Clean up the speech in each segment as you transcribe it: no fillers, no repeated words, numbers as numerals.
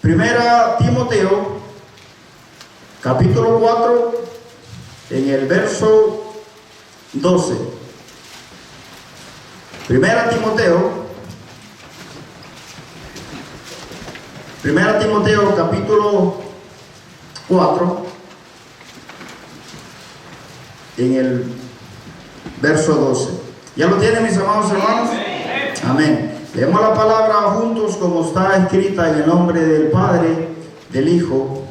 Primera Timoteo, capítulo 4, en el verso 12. Primera Timoteo, capítulo 4, en el verso 12. ¿Ya lo tienen, mis amados hermanos? Amén. Leemos la palabra juntos como está escrita en el nombre del Padre, del Hijo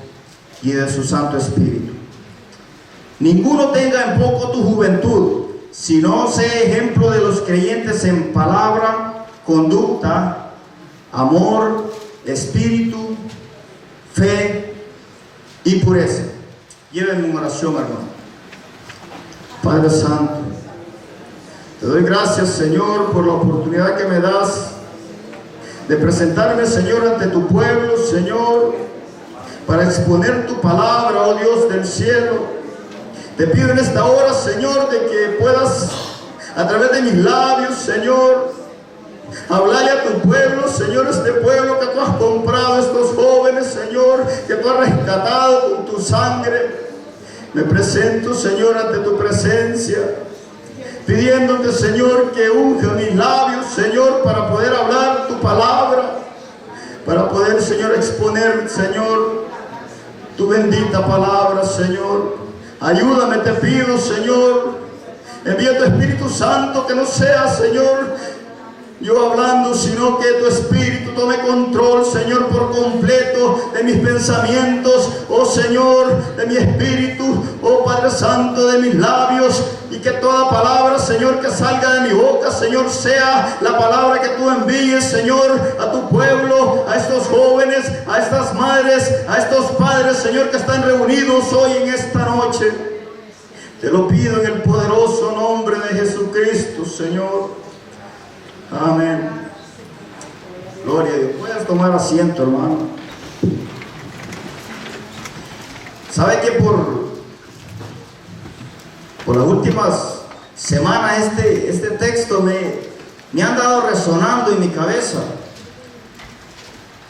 y de su Santo Espíritu. Ninguno tenga en poco tu juventud, sino sé ejemplo de los creyentes en palabra, conducta, amor, espíritu, fe y pureza. Llévenme una oración, hermano. Padre Santo, te doy gracias, Señor, por la oportunidad que me das de presentarme, Señor, ante tu pueblo, Señor, para exponer tu palabra, oh Dios del cielo. Te pido en esta hora, Señor, de que puedas, a través de mis labios, Señor, hablarle a tu pueblo, Señor, este pueblo que tú has comprado, estos jóvenes, Señor, que tú has rescatado con tu sangre. Me presento, Señor, ante tu presencia, pidiéndote, Señor, que unja mis labios, Señor, para poder hablar tu palabra, para poder, Señor, exponer, Señor, tu bendita palabra, Señor. Ayúdame, te pido, Señor. Envía tu Espíritu Santo, que no sea, Señor, yo hablando, sino que tu Espíritu tome control, Señor, por completo de mis pensamientos, oh Señor, de mi espíritu, oh Padre Santo, de mis labios, y que toda palabra, Señor, que salga de mi boca, Señor, sea la palabra que tú envíes, Señor, a tu pueblo, a estos jóvenes, a estas madres, a estos padres, Señor, que están reunidos hoy en esta noche. Te lo pido en el poderoso nombre de Jesucristo, Señor. Amén. Gloria a Dios. Puedes tomar asiento, hermano. ¿Sabe que por las últimas semanas este texto me ha andado resonando en mi cabeza?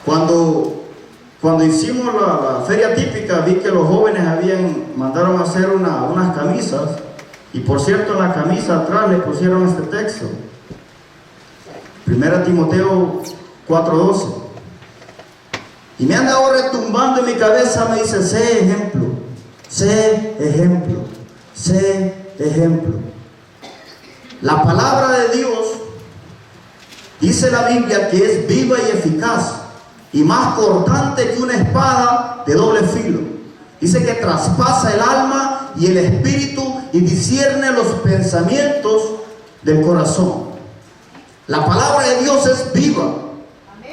Cuando hicimos la feria típica, vi que los jóvenes mandaron a hacer unas camisas, y por cierto, en la camisa atrás le pusieron este texto. Primera Timoteo 4:12. Y me han dado retumbando en mi cabeza, me dice, sé ejemplo, sé ejemplo, sé ejemplo. La palabra de Dios, dice la Biblia, que es viva y eficaz, y más cortante que una espada de doble filo. Dice que traspasa el alma y el espíritu y discierne los pensamientos del corazón. La palabra de Dios es viva.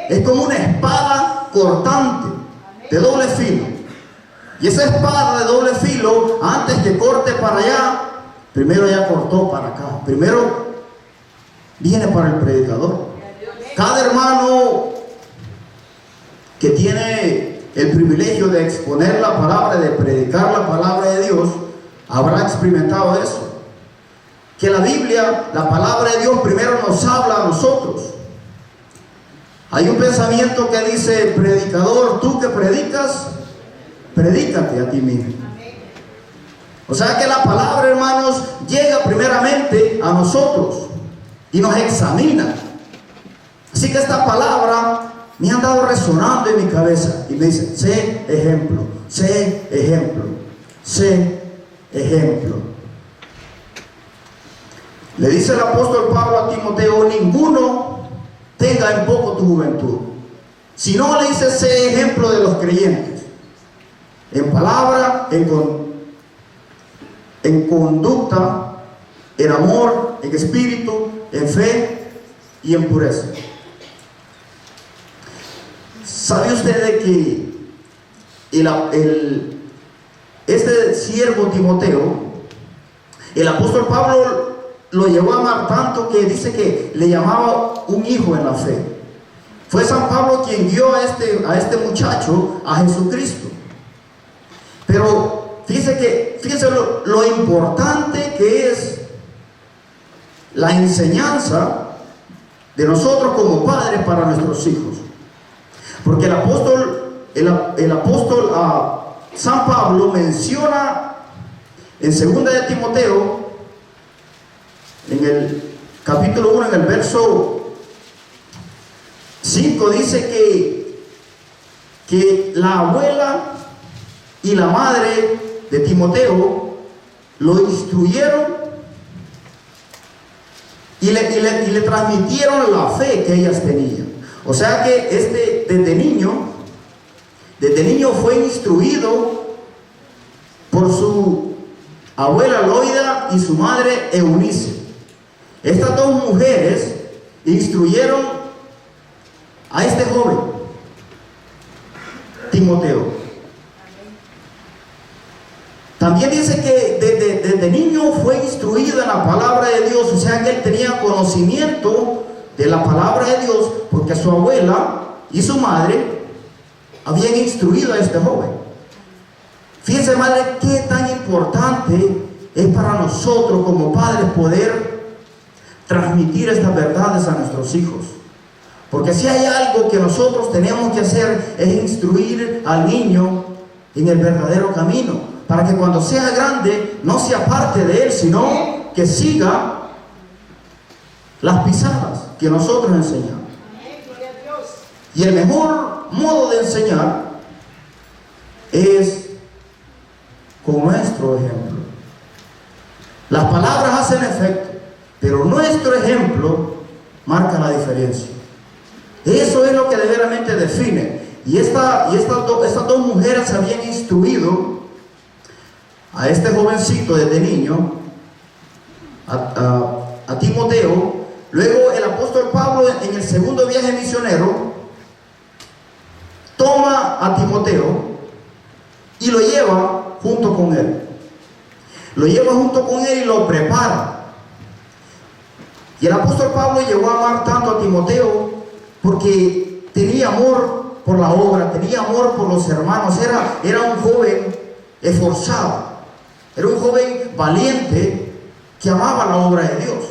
Es como una espada cortante de doble filo. Y esa espada de doble filo, antes que corte para allá, primero ya cortó para acá. Primero viene para el predicador. Cada hermano que tiene el privilegio de exponer la palabra, de predicar la palabra de Dios, habrá experimentado eso. Que la Biblia, la palabra de Dios, primero nos habla a nosotros. Hay un pensamiento que dice, predicador, tú que predicas, predícate a ti mismo. O sea que la palabra, hermanos, llega primeramente a nosotros y nos examina. Así que esta palabra me ha andado resonando en mi cabeza y me dice, sé ejemplo, sé ejemplo, sé ejemplo. Le dice el apóstol Pablo a Timoteo, ninguno tenga en poco tu juventud. Si no, le dice, sé ejemplo de los creyentes. En palabra, en conducta, en amor, en espíritu, en fe y en pureza. ¿Sabe usted de que este siervo Timoteo, el apóstol Pablo lo llevó a amar tanto que dice que le llamaba un hijo en la fe? Fue San Pablo quien guió a este muchacho a Jesucristo. Pero fíjese lo importante que es la enseñanza de nosotros como padres para nuestros hijos. Porque el apóstol el apóstol San Pablo menciona en 2 de Timoteo, en el capítulo 1, en el verso 5, dice que la abuela y la madre de Timoteo lo instruyeron y le transmitieron la fe que ellas tenían. O sea que desde niño fue instruido por su abuela Loida y su madre Eunice. Estas dos mujeres instruyeron a este joven Timoteo. También dice que desde niño fue instruido en la palabra de Dios, o sea que él tenía conocimiento de la palabra de Dios, porque su abuela y su madre habían instruido a este joven. Fíjense, madre, qué tan importante es para nosotros como padres poder transmitir estas verdades a nuestros hijos. Porque si hay algo que nosotros tenemos que hacer es instruir al niño en el verdadero camino, para que cuando sea grande no se aparte de él, sino que siga las pisadas que nosotros enseñamos. Y el mejor modo de enseñar es con nuestro ejemplo. Las palabras hacen efecto, pero nuestro ejemplo marca la diferencia. Eso es lo que verdaderamente define. Y estas dos mujeres habían instruido a este jovencito desde niño, a Timoteo. Luego el apóstol Pablo, en el segundo viaje misionero, toma a Timoteo y lo lleva junto con él. Lo lleva junto con él y lo prepara. Y el apóstol Pablo llegó a amar tanto a Timoteo porque tenía amor por la obra, tenía amor por los hermanos. Era un joven esforzado, era un joven valiente que amaba la obra de Dios.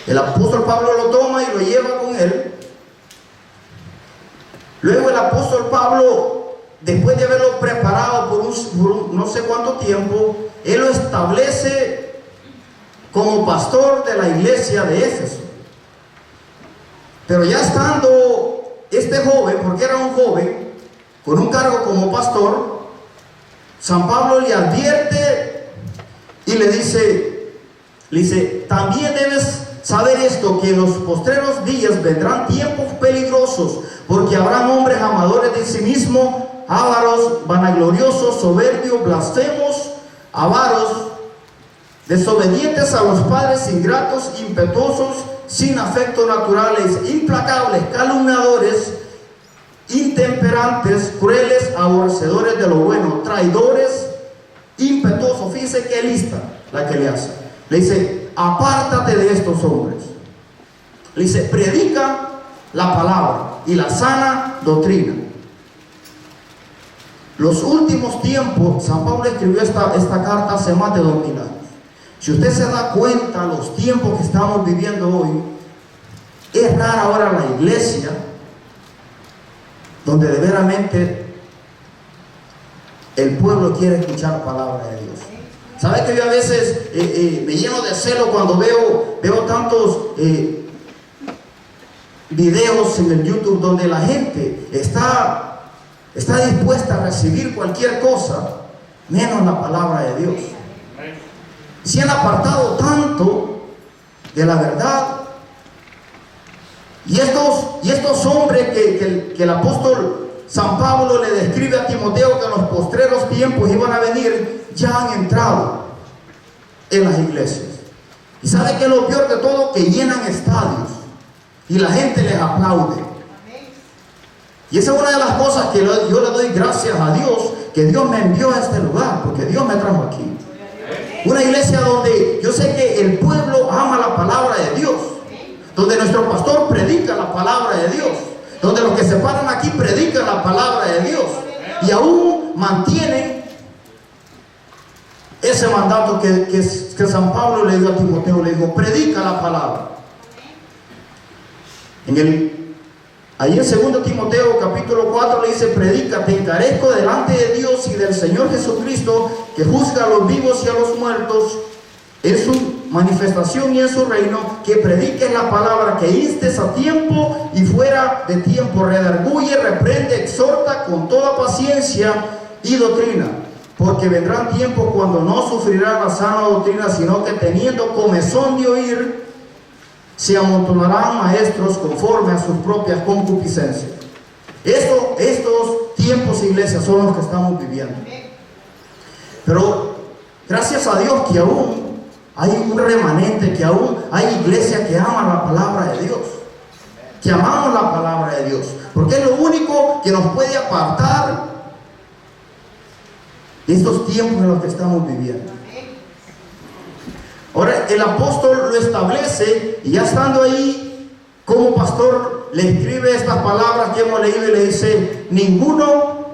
El apóstol Pablo lo toma y lo lleva con él. Luego el apóstol Pablo, después de haberlo preparado por no sé cuánto tiempo, él lo establece como pastor de la iglesia de Éfeso. Pero ya estando este joven, porque era un joven con un cargo como pastor, San Pablo le advierte y le dice, también debes saber esto, que en los postreros días vendrán tiempos peligrosos, porque habrán hombres amadores de sí mismos, ávaros, vanagloriosos, soberbios, blasfemos, avaros, desobedientes a los padres, ingratos, impetuosos, sin afectos naturales, implacables, calumniadores, intemperantes, crueles, aborrecedores de lo bueno, traidores, impetuosos. Fíjense qué lista la que le hace. Le dice, apártate de estos hombres. Le dice, predica la palabra y la sana doctrina. Los últimos tiempos, San Pablo escribió esta carta hace más de 2000 años. Si usted se da cuenta, los tiempos que estamos viviendo hoy, es rara ahora la iglesia donde de veramente el pueblo quiere escuchar la palabra de Dios. ¿Sabe que yo a veces me lleno de celo cuando veo tantos videos en el YouTube donde la gente está dispuesta a recibir cualquier cosa menos la palabra de Dios? Se han apartado tanto de la verdad. Y estos hombres que el apóstol San Pablo le describe a Timoteo que en los postreros tiempos iban a venir, ya han entrado en las iglesias. Y sabe que lo peor de todo, que llenan estadios y la gente les aplaude. Y esa es una de las cosas que yo le doy gracias a Dios, que Dios me envió a este lugar, porque Dios me trajo aquí. Una iglesia donde yo sé que el pueblo ama la palabra de Dios, donde nuestro pastor predica la palabra de Dios, donde los que se paran aquí predican la palabra de Dios y aún mantienen ese mandato que San Pablo le dio a Timoteo. Le dijo, predica la palabra. Ahí en 2 Timoteo capítulo capítulo 4 le dice: predica, te encarezco delante de Dios y del Señor Jesucristo, que juzga a los vivos y a los muertos en su manifestación y en su reino, que prediques la palabra, que instes a tiempo y fuera de tiempo, redarguye, reprende, exhorta con toda paciencia y doctrina, porque vendrán tiempos cuando no sufrirán la sana doctrina, sino que teniendo comezón de oír, se amontonarán maestros conforme a sus propias concupiscencias. Estos tiempos, iglesia, son los que estamos viviendo. Pero gracias a Dios que aún hay un remanente, que aún hay iglesia que ama la palabra de Dios, que amamos la palabra de Dios, porque es lo único que nos puede apartar de estos tiempos en los que estamos viviendo. Ahora el apóstol lo establece, y ya estando ahí como pastor le escribe estas palabras que hemos leído y le dice: ninguno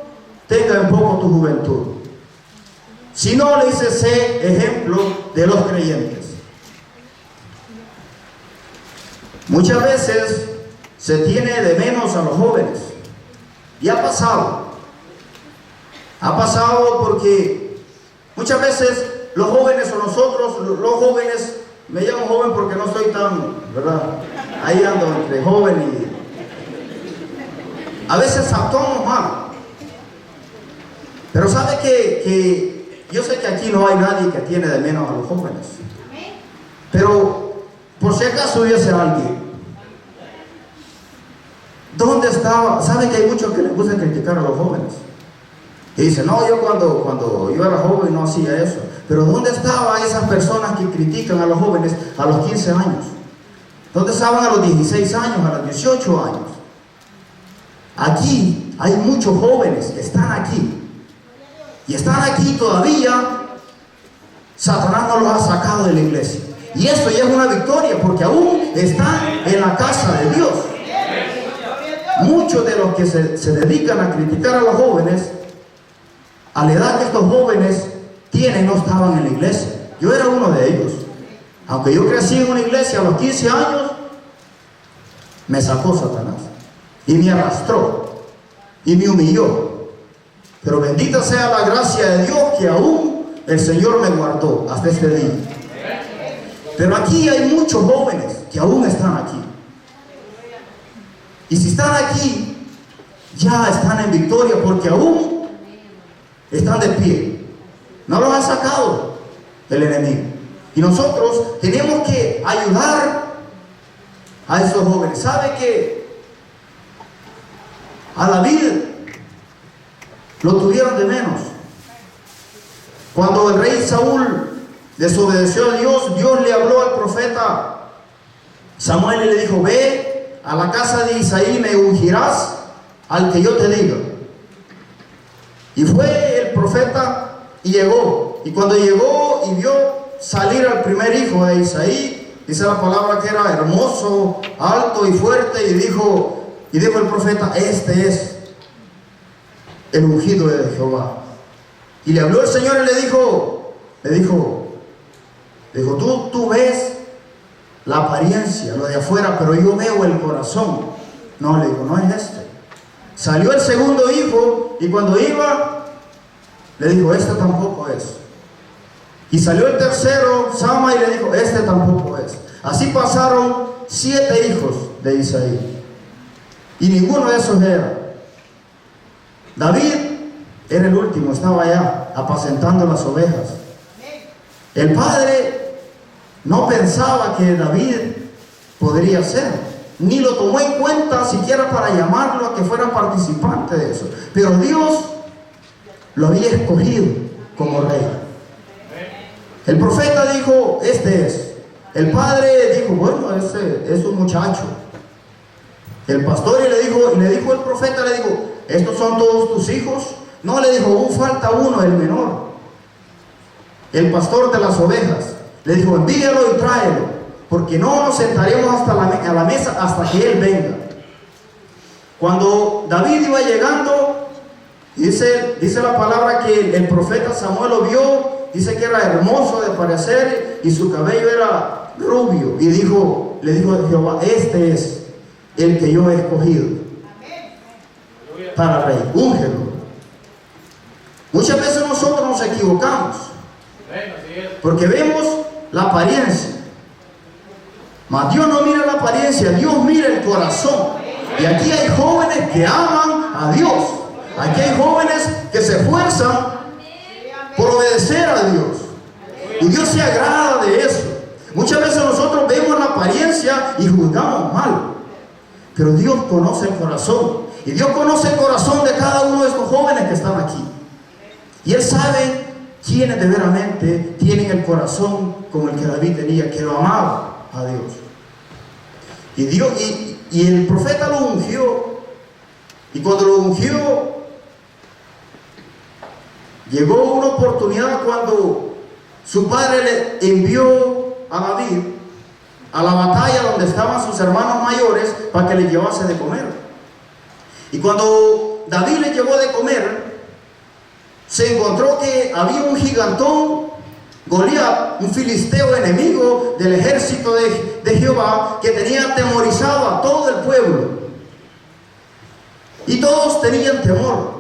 tenga en poco tu juventud, sino le dice: sé ejemplo de los creyentes. Muchas veces se tiene de menos a los jóvenes, y ha pasado porque muchas veces los jóvenes, o nosotros los jóvenes, me llamo joven porque no soy tan, ¿verdad? Ahí ando entre joven y a veces actuamos mal. Pero sabe que yo sé que aquí no hay nadie que tiene de menos a los jóvenes, pero por si acaso hubiese alguien, ¿dónde estaba? Sabe que hay muchos que les gusta criticar a los jóvenes y dicen: no, yo cuando yo era joven no hacía eso. Pero ¿dónde estaban esas personas que critican a los jóvenes a los 15 años? ¿Dónde estaban a los 16 años, a los 18 años? Aquí hay muchos jóvenes que están aquí, y están aquí todavía. Satanás no los ha sacado de la iglesia, y eso ya es una victoria, porque aún están en la casa de Dios. Muchos de los que se dedican a criticar a los jóvenes, a la edad que estos jóvenes tienen, no estaban en la iglesia. Yo era uno de ellos. Aunque yo crecí en una iglesia, a los 15 años me sacó Satanás y me arrastró y me humilló. Pero bendita sea la gracia de Dios, que aún el Señor me guardó hasta este día. Pero aquí hay muchos jóvenes que aún están aquí, y si están aquí, ya están en victoria, porque aún están de pie. No los ha sacado el enemigo, y nosotros tenemos que ayudar a esos jóvenes. ¿Sabe que a David lo tuvieron de menos? Cuando el rey Saúl desobedeció a Dios, Dios le habló al profeta Samuel y le dijo: ve a la casa de Isaí, me ungirás al que yo te diga. Y fue el profeta y llegó, y cuando llegó y vio salir al primer hijo de Isaí, dice la palabra que era hermoso, alto y fuerte, y dijo el profeta: este es el ungido de Jehová. Y le habló el Señor y le dijo, tú ves la apariencia, lo de afuera, pero yo veo el corazón. No, le digo, no es este. Salió el segundo hijo, y cuando iba, le dijo: este tampoco es. Y salió el tercero, Sama, y le dijo: este tampoco es. Así pasaron 7 hijos de Isaí, y ninguno de esos era. David era el último, estaba allá apacentando las ovejas. El padre no pensaba que David podría ser, ni lo tomó en cuenta siquiera para llamarlo a que fuera participante de eso. Pero Dios lo había escogido como rey. El profeta dijo: este es. El padre dijo: bueno, ese es un muchacho. El pastor le dijo el profeta, le dijo: ¿estos son todos tus hijos? No, le dijo: aún falta uno, el menor, el pastor de las ovejas. Le dijo: envíalo y tráelo, porque no nos sentaremos a la mesa hasta que él venga. Cuando David iba llegando, dice la palabra que el profeta Samuel lo vio. Dice que era hermoso de parecer y su cabello era rubio, y le dijo a Jehová: este es el que yo he escogido. para rey. Úngelo. Muchas veces nosotros nos equivocamos porque vemos la apariencia, mas Dios no mira la apariencia, Dios mira el corazón. Y aquí hay jóvenes que aman a Dios. Aquí hay jóvenes que se esfuerzan por obedecer a Dios, y Dios se agrada de eso. Muchas veces nosotros vemos la apariencia y juzgamos mal, pero Dios conoce el corazón, y Dios conoce el corazón de cada uno de estos jóvenes que están aquí, y Él sabe quiénes de veramente tienen el corazón como el que David tenía, que lo amaba a Dios. Y el profeta lo ungió, y cuando lo ungió, llegó una oportunidad cuando su padre le envió a David a la batalla donde estaban sus hermanos mayores para que le llevase de comer. Y cuando David le llevó de comer, se encontró que había un gigantón, Goliat, un filisteo enemigo del ejército de Jehová, que tenía atemorizado a todo el pueblo. Y todos tenían temor.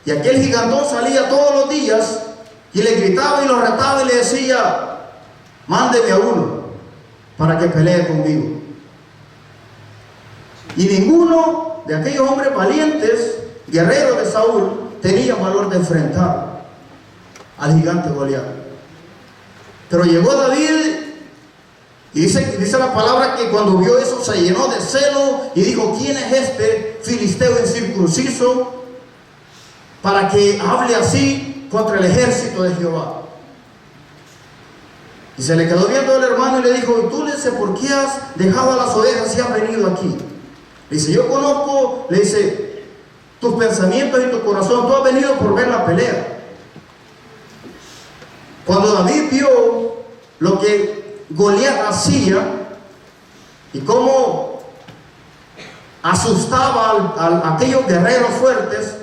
Y aquel gigantón salía todos los días y le gritaba y lo retaba y le decía: mándeme a uno para que pelee conmigo. Y ninguno de aquellos hombres valientes, guerreros de Saúl, tenía valor de enfrentar al gigante Goliat. Pero llegó David, y dice la palabra que cuando vio eso se llenó de celo y dijo: ¿quién es este filisteo incircunciso para que hable así contra el ejército de Jehová? Y se le quedó viendo el hermano y le dijo: ¿y tú, le dice, por qué has dejado a las ovejas y has venido aquí? Le dice: yo conozco, le dice, tus pensamientos y tu corazón, tú has venido por ver la pelea. Cuando David vio lo que Goliat hacía y cómo asustaba a aquellos guerreros fuertes,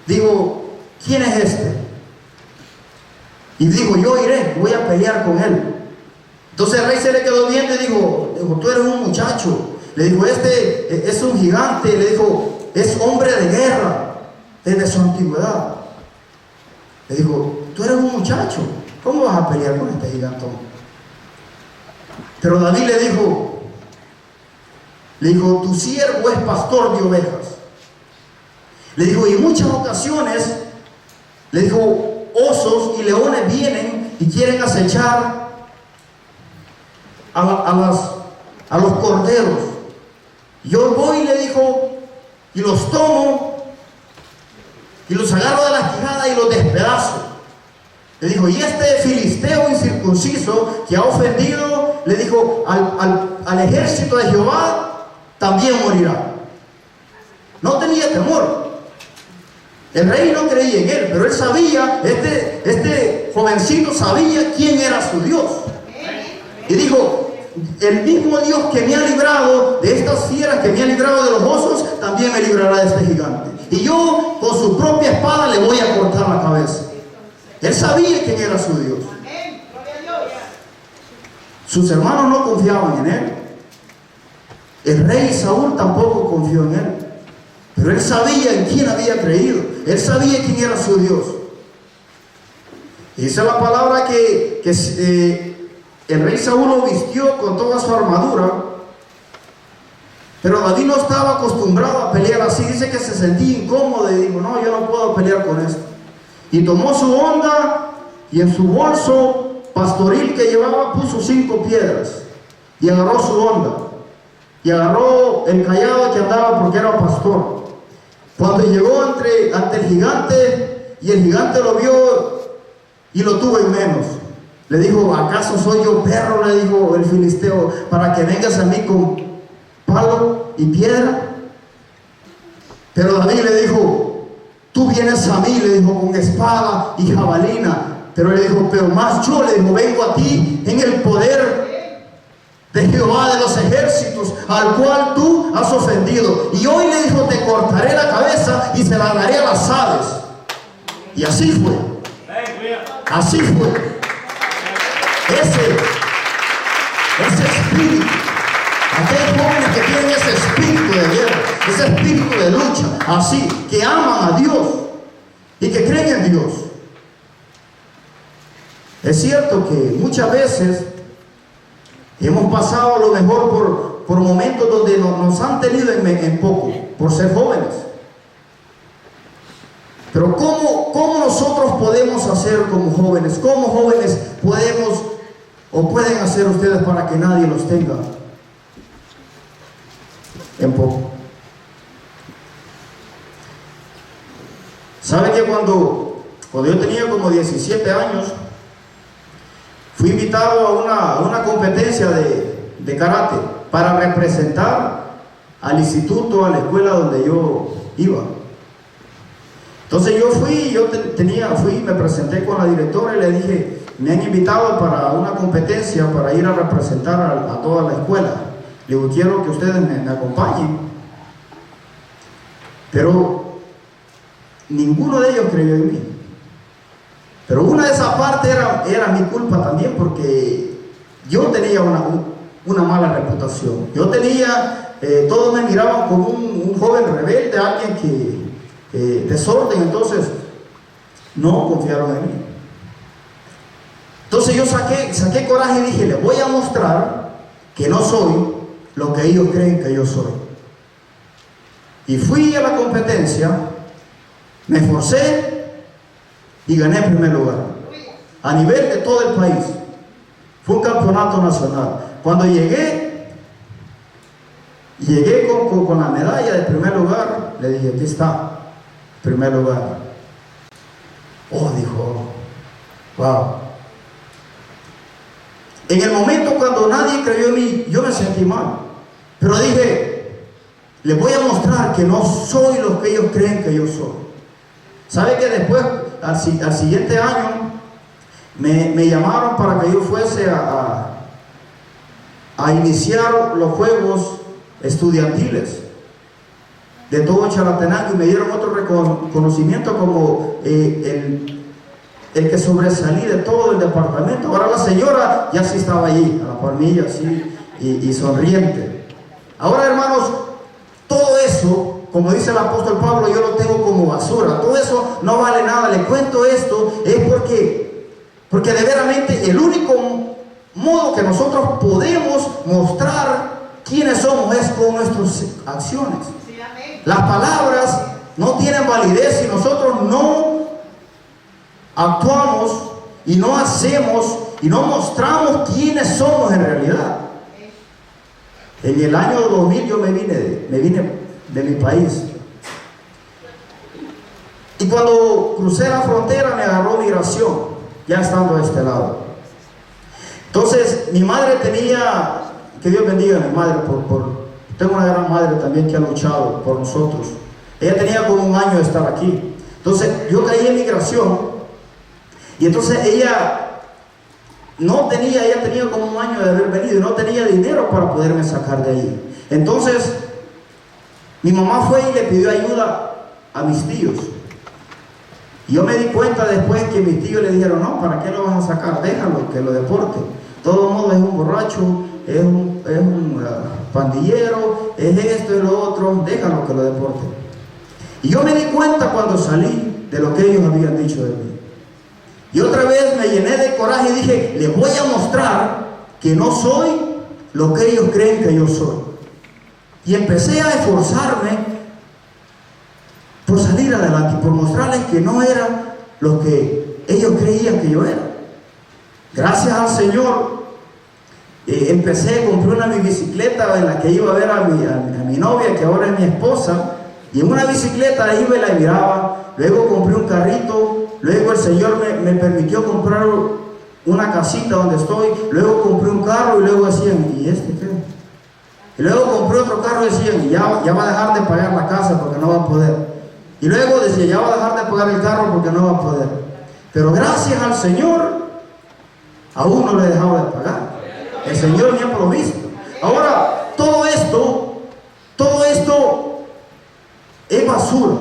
digo: ¿quién es este? Y dijo: yo iré, voy a pelear con él. Entonces el rey se le quedó viendo y dijo: tú eres un muchacho. Le dijo: este es un gigante. Le dijo: es hombre de guerra desde su antigüedad. Le dijo: tú eres un muchacho, ¿cómo vas a pelear con este gigantón? Pero David le dijo: tu siervo es pastor de ovejas. Le dijo: y en muchas ocasiones, le dijo, osos y leones vienen y quieren acechar a los corderos. Yo voy, le dijo, y los tomo y los agarro de la quijada y los despedazo. Le dijo: y este filisteo incircunciso que ha ofendido, le dijo, al ejército de Jehová, también morirá. No tenía temor. El rey no creía en él, pero él sabía, este jovencito sabía quién era su Dios. Y dijo: el mismo Dios que me ha librado de estas fieras, que me ha librado de los osos, también me librará de este gigante. Y yo con su propia espada le voy a cortar la cabeza. Él sabía quién era su Dios. Sus hermanos no confiaban en él. El rey Saúl tampoco confió en él. Pero él sabía en quién había creído. Él sabía quién era su Dios. Y dice la palabra que el rey Saúl lo vistió con toda su armadura. Pero David no estaba acostumbrado a pelear así. Dice que se sentía incómodo y dijo: no, yo no puedo pelear con esto. Y tomó su honda y en su bolso pastoril que llevaba puso 5 piedras. Y agarró su honda. Y agarró el cayado que andaba porque era pastor. Cuando llegó ante el gigante, y el gigante lo vio y lo tuvo en menos, le dijo: ¿acaso soy yo perro? Le dijo el filisteo, para que vengas a mí con palo y piedra. Pero David le dijo: tú vienes a mí, le dijo, con espada y jabalina. Pero le dijo: pero más yo, le dijo, vengo a ti en el poder de Jehová de los ejércitos, al cual tú has ofendido. Y hoy, le dijo, te cortaré la cabeza y se la daré a las aves. Y así fue. Así fue. Ese espíritu, aquellos jóvenes que tienen ese espíritu de guerra, ese espíritu de lucha, así, que aman a Dios y que creen en Dios. Es cierto que muchas veces hemos pasado a lo mejor por momentos donde nos han tenido en poco, por ser jóvenes. Pero ¿cómo nosotros podemos hacer como jóvenes? ¿Cómo jóvenes podemos o pueden hacer ustedes para que nadie los tenga en poco? ¿Sabe que cuando yo tenía como 17 años, fui invitado a una competencia de karate para representar al instituto, a la escuela donde yo iba? Entonces yo fui, me presenté con la directora y le dije, me han invitado para una competencia para ir a representar a toda la escuela. Le digo, quiero que ustedes me acompañen. Pero ninguno de ellos creyó en mí. Pero una de esas partes era mi culpa también, porque yo tenía una mala reputación. Yo tenía, todos me miraban como un joven rebelde, alguien que desorden, entonces no confiaron en mí. Entonces yo saqué coraje y dije, les voy a mostrar que no soy lo que ellos creen que yo soy. Y fui a la competencia, me esforcé y gané el primer lugar a nivel de todo el país. Fue un campeonato nacional. Cuando llegué con la medalla de primer lugar, le dije, aquí está, primer lugar. Oh, dijo, wow. En el momento cuando nadie creyó en mí, yo me sentí mal, pero dije, les voy a mostrar que no soy lo que ellos creen que yo soy. ¿Sabe que después, al siguiente año, me llamaron para que yo fuese a iniciar los juegos estudiantiles de todo Chalatenango, y me dieron otro reconocimiento como el que sobresalí de todo el departamento? Ahora la señora ya sí estaba allí, a la palmilla, así, y sonriente. Ahora, hermanos, todo eso, como dice el apóstol Pablo, yo lo tengo como basura. Todo eso no vale nada. Le cuento esto es porque de veramente el único modo que nosotros podemos mostrar quiénes somos es con nuestras acciones. Las palabras no tienen validez si nosotros no actuamos y no hacemos y no mostramos quiénes somos en realidad. En el año 2000 yo me vine de mi país, y cuando crucé la frontera me agarró migración, ya estando a este lado. Entonces mi madre tenía, que Dios bendiga a mi madre, tengo una gran madre también que ha luchado por nosotros. Ella tenía como un año de estar aquí. Entonces yo caí en migración, y entonces ella tenía como un año de haber venido y no tenía dinero para poderme sacar de ahí. Entonces mi mamá fue y le pidió ayuda a mis tíos. Y yo me di cuenta después que mis tíos le dijeron, no, ¿para qué lo vas a sacar? Déjalo, que lo deporte. De todo modo es un borracho, es un pandillero, es esto y lo otro, déjalo que lo deporte. Y yo me di cuenta cuando salí de lo que ellos habían dicho de mí. Y otra vez me llené de coraje y dije, les voy a mostrar que no soy lo que ellos creen que yo soy. Y empecé a esforzarme por salir adelante, por mostrarles que no era lo que ellos creían que yo era. Gracias al Señor, compré una bicicleta en la que iba a ver a mi novia, que ahora es mi esposa, y en una bicicleta iba y la miraba. Luego compré un carrito, luego el Señor me permitió comprar una casita donde estoy, luego compré un carro, y luego decían, ¿y este qué? Y luego compré otro carro y decían, ya va a dejar de pagar la casa porque no va a poder. Y luego decía, ya va a dejar de pagar el carro porque no va a poder. Pero gracias al Señor, aún no le he dejado de pagar. El Señor me ha provisto. Ahora, todo esto es basura.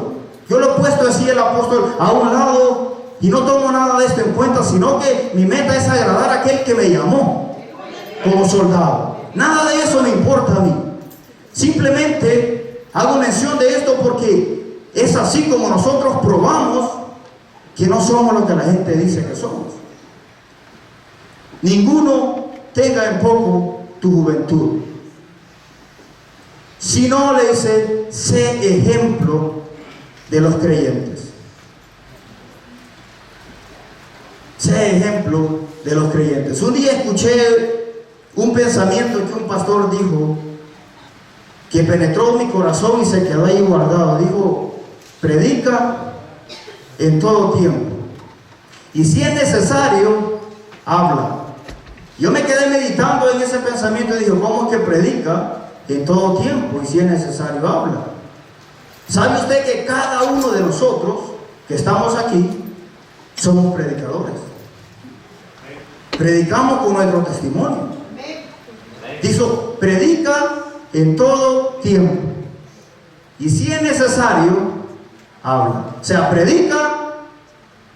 Yo lo he puesto así, el apóstol, a un lado, y no tomo nada de esto en cuenta, sino que mi meta es agradar a aquel que me llamó como soldado. Nada de eso me importa a mí. Simplemente Hago mención de esto porque es así como nosotros probamos que no somos lo que la gente dice que somos. Ninguno tenga en poco tu juventud. Si no, le dice, sé ejemplo de los creyentes. Sé ejemplo de los creyentes. Un día escuché un pensamiento que un pastor dijo que penetró mi corazón y se quedó ahí guardado. Dijo, predica en todo tiempo. Y si es necesario, habla. Yo me quedé meditando en ese pensamiento y dije, ¿cómo es que predica en todo tiempo? Y si es necesario, habla. ¿Sabe usted que cada uno de nosotros que estamos aquí somos predicadores? Predicamos con nuestro testimonio. Dijo, predica en todo tiempo. Y si es necesario, habla. O sea, predica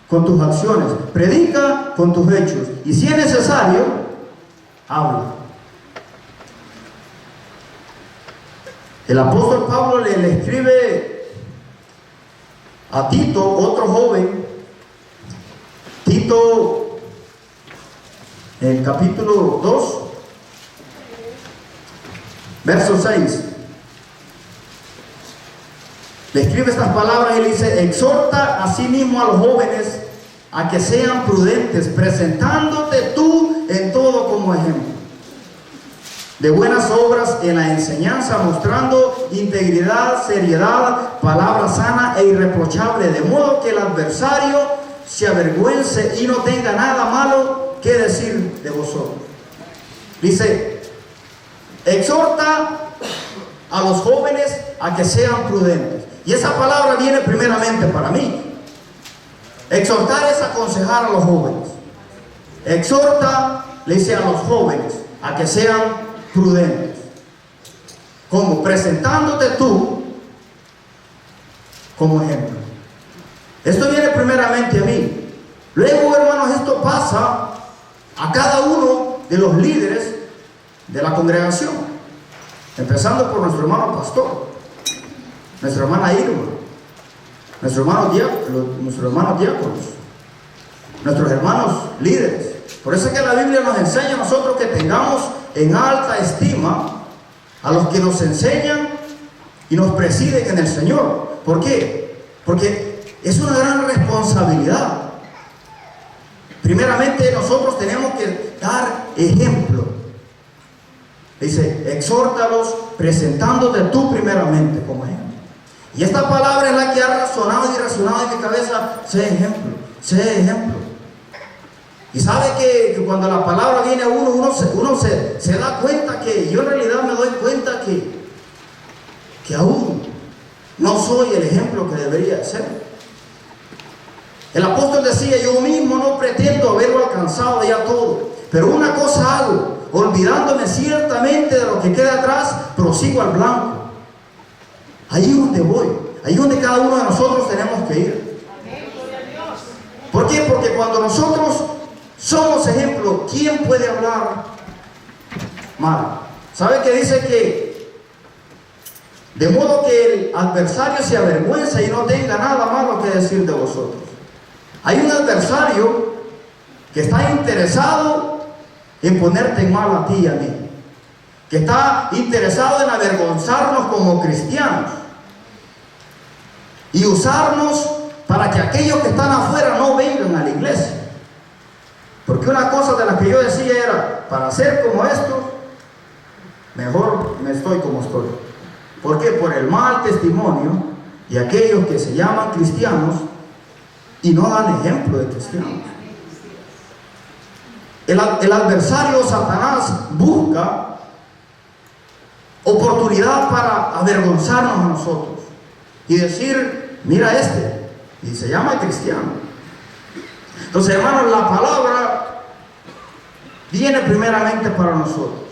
con tus acciones, predica con tus hechos. Y si es necesario, habla. El apóstol Pablo le escribe a Tito, otro joven. Tito, en el capítulo 2, verso 6, le escribe estas palabras y le dice, exhorta a sí mismo a los jóvenes a que sean prudentes, presentándote tú en todo como ejemplo de buenas obras en la enseñanza, mostrando integridad, seriedad, palabra sana e irreprochable, de modo que el adversario se avergüence y no tenga nada malo que decir de vosotros. Dice, exhorta a los jóvenes a que sean prudentes. Y esa palabra viene primeramente para mí. Exhortar es aconsejar a los jóvenes. Exhorta, le dice a los jóvenes a que sean prudentes. Como presentándote tú como ejemplo. Esto viene primeramente a mí. Luego, hermanos, esto pasa a cada uno de los líderes de la congregación, empezando por nuestro hermano pastor, nuestra hermana Irma, nuestros hermanos diáconos, nuestros hermanos líderes. Por eso es que la Biblia nos enseña a nosotros que tengamos en alta estima a los que nos enseñan y nos presiden en el Señor. ¿Por qué? Porque es una gran responsabilidad. Primeramente nosotros tenemos que dar ejemplo. Dice, exhórtalos presentándote tú primeramente como ejemplo. Y esta palabra es la que ha resonado y resonado en mi cabeza. Sé ejemplo, sé ejemplo. Y sabe que cuando la palabra viene a uno se da cuenta que yo en realidad me doy cuenta que aún no soy el ejemplo que debería ser. El apóstol decía, yo mismo no pretendo haberlo alcanzado ya todo, pero una cosa hago, olvidándome ciertamente de lo que queda atrás, prosigo al blanco. Ahí donde voy, ahí donde cada uno de nosotros tenemos que ir. ¿Por qué? Porque cuando nosotros somos ejemplo, ¿quién puede hablar mal? ¿Sabe que dice que de modo que el adversario se avergüenza y no tenga nada malo que decir de vosotros? Hay un adversario que está interesado en ponerte en mal a ti y a mí, que está interesado en avergonzarnos como cristianos y usarnos para que aquellos que están afuera no vengan a la iglesia. Porque una cosa de las que yo decía era, para ser como esto, mejor me estoy como estoy. ¿Por qué? Por el mal testimonio de aquellos que se llaman cristianos y no dan ejemplo de cristianos. El adversario Satanás busca oportunidad para avergonzarnos a nosotros y decir, mira y se llama cristiano. Entonces, hermanos, la palabra viene primeramente para nosotros.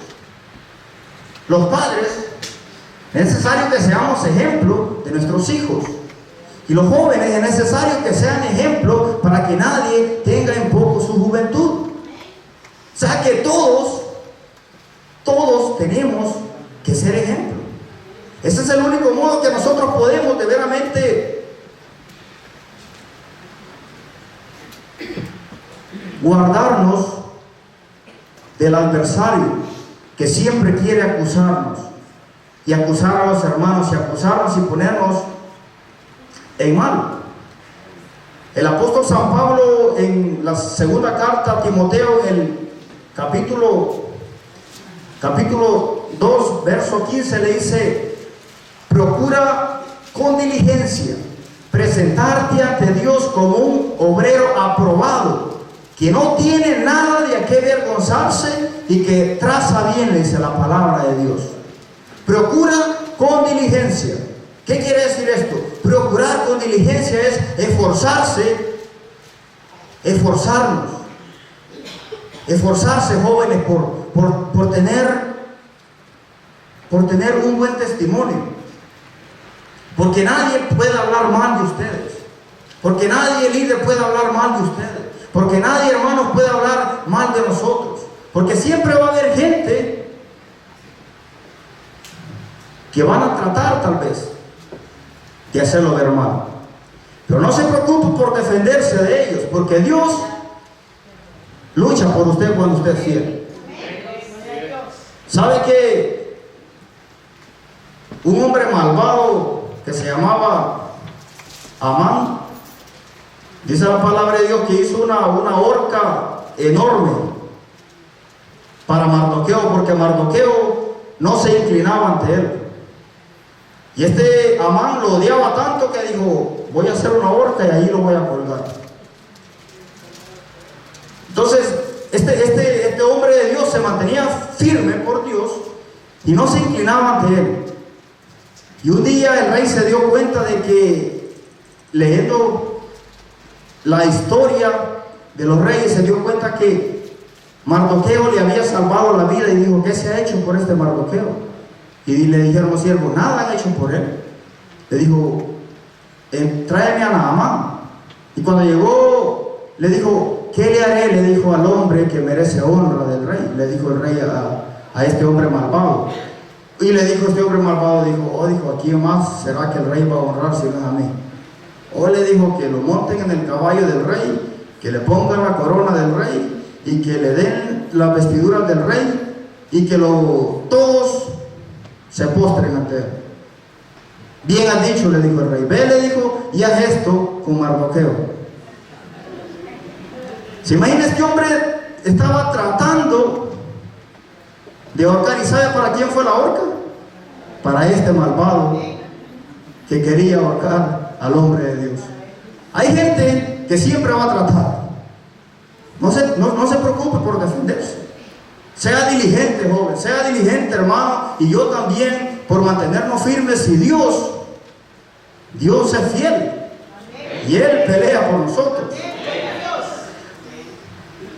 Los padres, es necesario que seamos ejemplo de nuestros hijos. Y los jóvenes, es necesario que sean ejemplo para que nadie tenga en poco su juventud. O sea que todos tenemos que ser ejemplo. Ese es el único modo que nosotros podemos de veramente guardarnos del adversario que siempre quiere acusarnos y acusar a los hermanos y acusarnos y ponernos en mal. El apóstol San Pablo en la segunda carta a Timoteo, en el capítulo 2, verso 15, le dice: procura con diligencia presentarte ante Dios como un obrero aprobado, que no tiene nada de a qué avergonzarse y que traza bien, le dice la palabra de Dios. Procura con diligencia. ¿Qué quiere decir esto? Procurar con diligencia es esforzarse, jóvenes, por tener un buen testimonio. Porque nadie puede hablar mal de ustedes. Porque nadie, líder, puede hablar mal de ustedes. Porque nadie, hermanos, puede hablar mal de nosotros. Porque siempre va a haber gente que van a tratar, tal vez, de hacerlo ver mal. Pero no se preocupe por defenderse de ellos, porque Dios lucha por usted cuando usted es fiel. ¿Sabe que un hombre malvado que se llamaba Amán, dice la palabra de Dios que hizo una horca enorme para Mardoqueo, porque Mardoqueo no se inclinaba ante él? Y este Amán lo odiaba tanto que dijo: voy a hacer una horca y ahí lo voy a colgar. Entonces este hombre de Dios se mantenía firme por Dios y no se inclinaba ante él. Y un día el rey se dio cuenta de que, leyendo la historia de los reyes, se dio cuenta que Mardoqueo le había salvado la vida, y dijo: ¿qué se ha hecho por este Mardoqueo? Y le dijeron los siervos: nada han hecho por él. Le dijo: tráeme a Naamán. Y cuando llegó, le dijo: ¿qué le haré? Le dijo al hombre que merece honra del rey. Le dijo el rey a este hombre malvado. Y le dijo este hombre malvado, dijo: aquí más será que el rey va a honrar si no es a mí. O le dijo que lo monten en el caballo del rey, que le pongan la corona del rey y que le den las vestiduras del rey, y que todos se postren ante él. Bien has dicho, le dijo el rey. Ve, le dijo, y haz esto con Mardoqueo. ¿Se imagina? Este hombre estaba tratando de ahorcar, y ¿sabe para quién fue la horca? Para este malvado que quería ahorcar al hombre de Dios. Hay gente que siempre va a tratar. No se preocupe por defenderse. Sea diligente, joven, sea diligente, hermano, y yo también, por mantenernos firmes. Y Dios es fiel, y Él pelea por nosotros.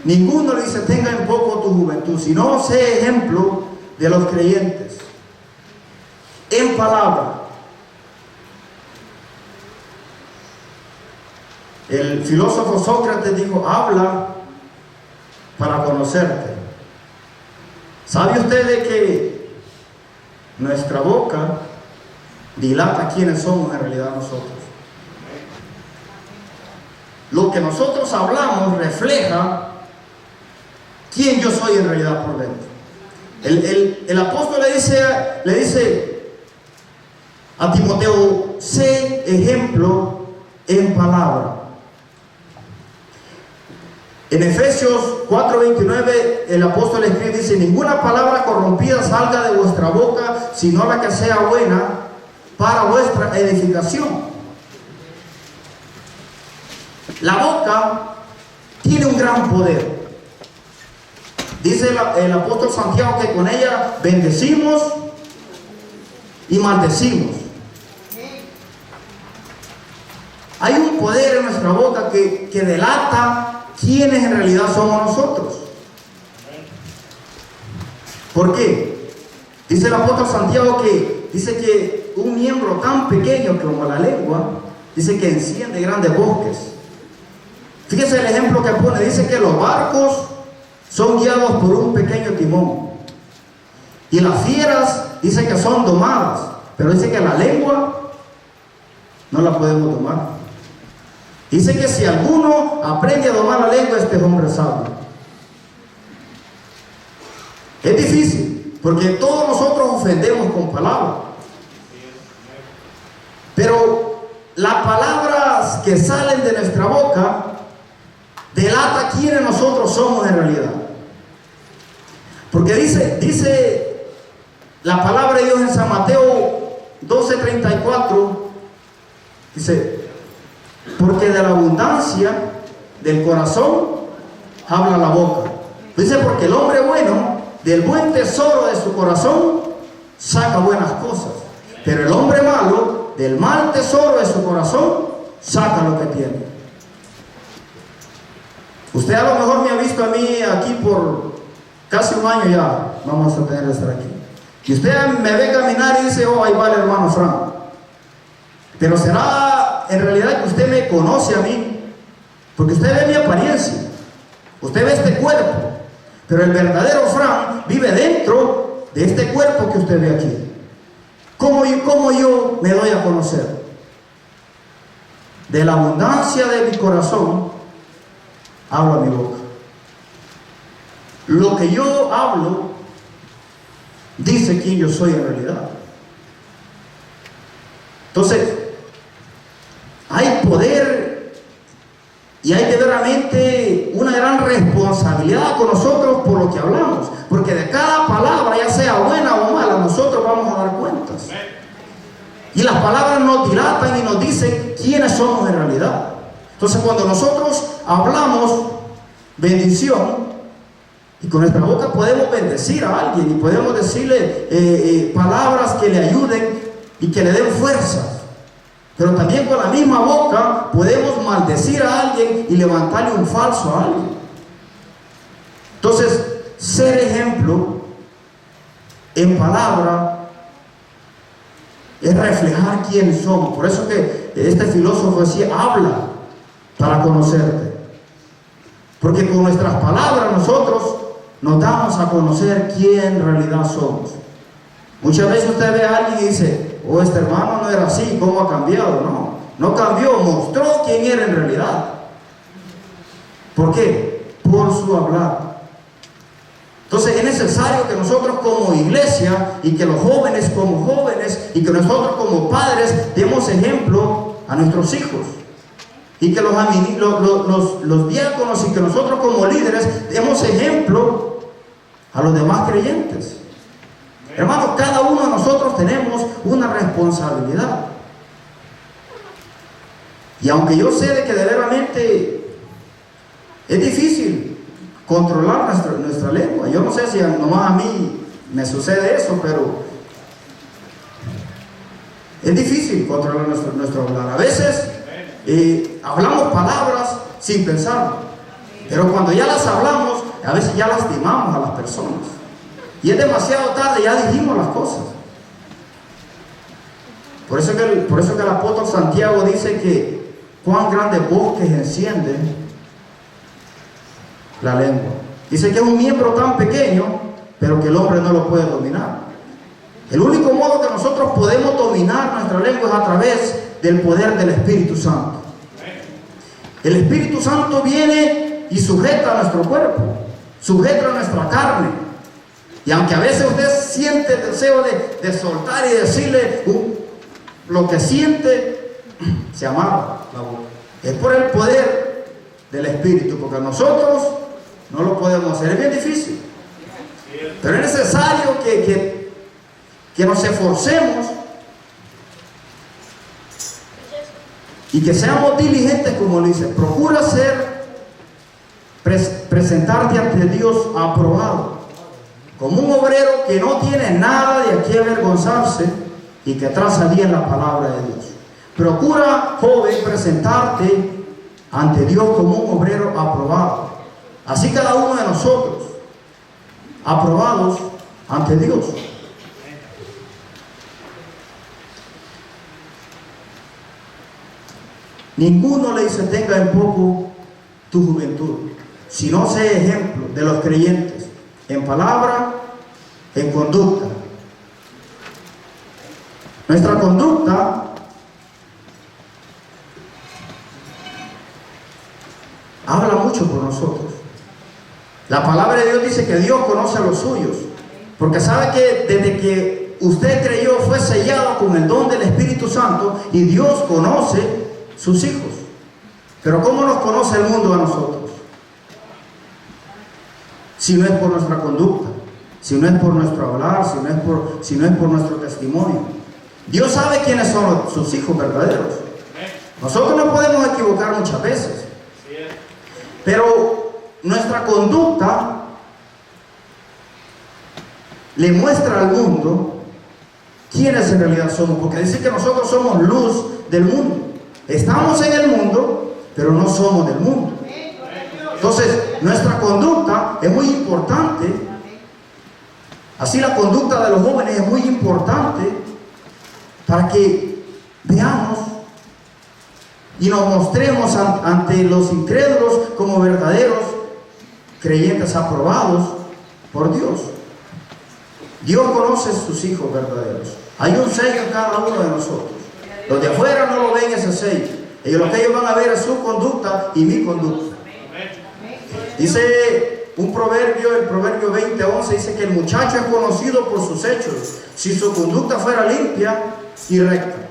Ninguno le dice: tenga en poco tu juventud, sino sé ejemplo de los creyentes en palabra. El filósofo Sócrates dijo: habla para conocerte. ¿Sabe usted de que nuestra boca dilata quiénes somos en realidad nosotros? Lo que nosotros hablamos refleja quién yo soy en realidad por dentro. El apóstol le dice a Timoteo: sé ejemplo en palabra. En Efesios 4:29 el apóstol escribe, dice: ninguna palabra corrompida salga de vuestra boca, sino la que sea buena para vuestra edificación. La boca tiene un gran poder. Dice el apóstol Santiago que con ella bendecimos y maldecimos. Hay un poder en nuestra boca que delata quiénes en realidad somos nosotros. ¿Por qué? Dice el apóstol Santiago dice que un miembro tan pequeño como la lengua, dice que enciende grandes bosques. Fíjese el ejemplo que pone. Dice que los barcos son guiados por un pequeño timón, y las fieras dice que son domadas Pero dice que la lengua no la podemos domar. Dice que si alguno aprende a domar la lengua, este es hombre sabio. Es difícil, porque todos nosotros ofendemos con palabras. Pero las palabras que salen de nuestra boca delata quiénes nosotros somos en realidad. Porque dice la palabra de Dios en San Mateo 12:34, dice, porque de la abundancia del corazón habla la boca. Dice, porque el hombre bueno del buen tesoro de su corazón saca buenas cosas, pero el hombre malo del mal tesoro de su corazón saca lo que tiene. Usted a lo mejor me ha visto a mí aquí por casi un año ya, vamos a tener que estar aquí. Y usted me ve caminar y dice, oh, ahí va el hermano Frank. Pero será en realidad que usted me conoce a mí, porque usted ve mi apariencia, usted ve este cuerpo, pero el verdadero Frank vive dentro de este cuerpo que usted ve aquí. ¿Cómo yo me doy a conocer? De la abundancia de mi corazón habla mi boca. Lo que yo hablo dice quién yo soy en realidad. Entonces, hay poder y hay verdaderamente una gran responsabilidad con nosotros por lo que hablamos, porque de cada palabra, ya sea buena o mala, nosotros vamos a dar cuentas. Y las palabras nos dilatan y nos dicen quiénes somos en realidad. Entonces, cuando nosotros hablamos bendición, y con nuestra boca podemos bendecir a alguien y podemos decirle palabras que le ayuden y que le den fuerzas. Pero también con la misma boca podemos maldecir a alguien y levantarle un falso a alguien. Entonces, ser ejemplo en palabra es reflejar quién somos. Por eso que este filósofo decía, habla para conocerte. Porque con nuestras palabras nosotros nos damos a conocer quién en realidad somos. Muchas veces usted ve a alguien y dice, oh, este hermano no era así, ¿cómo ha cambiado? No cambió, mostró quién era en realidad. ¿Por qué? Por su hablar. Entonces es necesario que nosotros como iglesia y que los jóvenes como jóvenes y que nosotros como padres demos ejemplo a nuestros hijos. Y que los diáconos y que nosotros como líderes demos ejemplo a los demás creyentes. Hermanos, cada uno de nosotros tenemos una responsabilidad. Y aunque yo sé de que verdaderamente es difícil controlar nuestra lengua, yo no sé si nomás a mí me sucede eso, pero es difícil controlar nuestro hablar. A veces hablamos palabras sin pensarlo, pero cuando ya las hablamos, a veces ya lastimamos a las personas. Y es demasiado tarde, ya dijimos las cosas. Por eso que el apóstol Santiago dice que cuán grandes bosques enciende la lengua. Dice que es un miembro tan pequeño, pero que el hombre no lo puede dominar. El único modo que nosotros podemos dominar nuestra lengua es a través del poder del Espíritu Santo. El Espíritu Santo viene y sujeta a nuestro cuerpo, sujeta a nuestra carne. Y aunque a veces usted siente el deseo de soltar y decirle lo que siente, se amarra la boca. Es por el poder del Espíritu, porque nosotros no lo podemos hacer. Es bien difícil. Pero es necesario que nos esforcemos y que seamos diligentes, como le dice. Procura presentarte ante Dios aprobado, como un obrero que no tiene nada de qué avergonzarse y que traza bien la palabra de Dios. Procura, joven, presentarte ante Dios como un obrero aprobado. Así cada uno de nosotros, aprobados ante Dios. Ninguno le dice tenga en poco tu juventud, sino sé ejemplo de los creyentes en palabra, en conducta. habla mucho por nosotros. La palabra de Dios dice que Dios conoce a los suyos, porque sabe que desde que usted creyó fue sellado con el don del Espíritu Santo, y Dios conoce sus hijos. Pero ¿cómo nos conoce el mundo a nosotros? Si no es por nuestra conducta, si no es por nuestro hablar, si no es por nuestro testimonio. Dios sabe quiénes son sus hijos verdaderos. Nosotros nos podemos equivocar muchas veces, pero nuestra conducta le muestra al mundo quiénes en realidad somos, porque dice que nosotros somos luz del mundo. Estamos en el mundo, pero no somos del mundo. Entonces, nuestra conducta es muy importante. Así la conducta de los jóvenes es muy importante para que veamos y nos mostremos ante los incrédulos como verdaderos creyentes aprobados por Dios. Dios conoce sus hijos verdaderos. Hay un sello en cada uno de nosotros. Los de afuera no lo ven ese sello. Lo que ellos van a ver es su conducta y mi conducta. Dice un proverbio, el proverbio 20:11, dice que el muchacho es conocido por sus hechos, si su conducta fuera limpia y recta.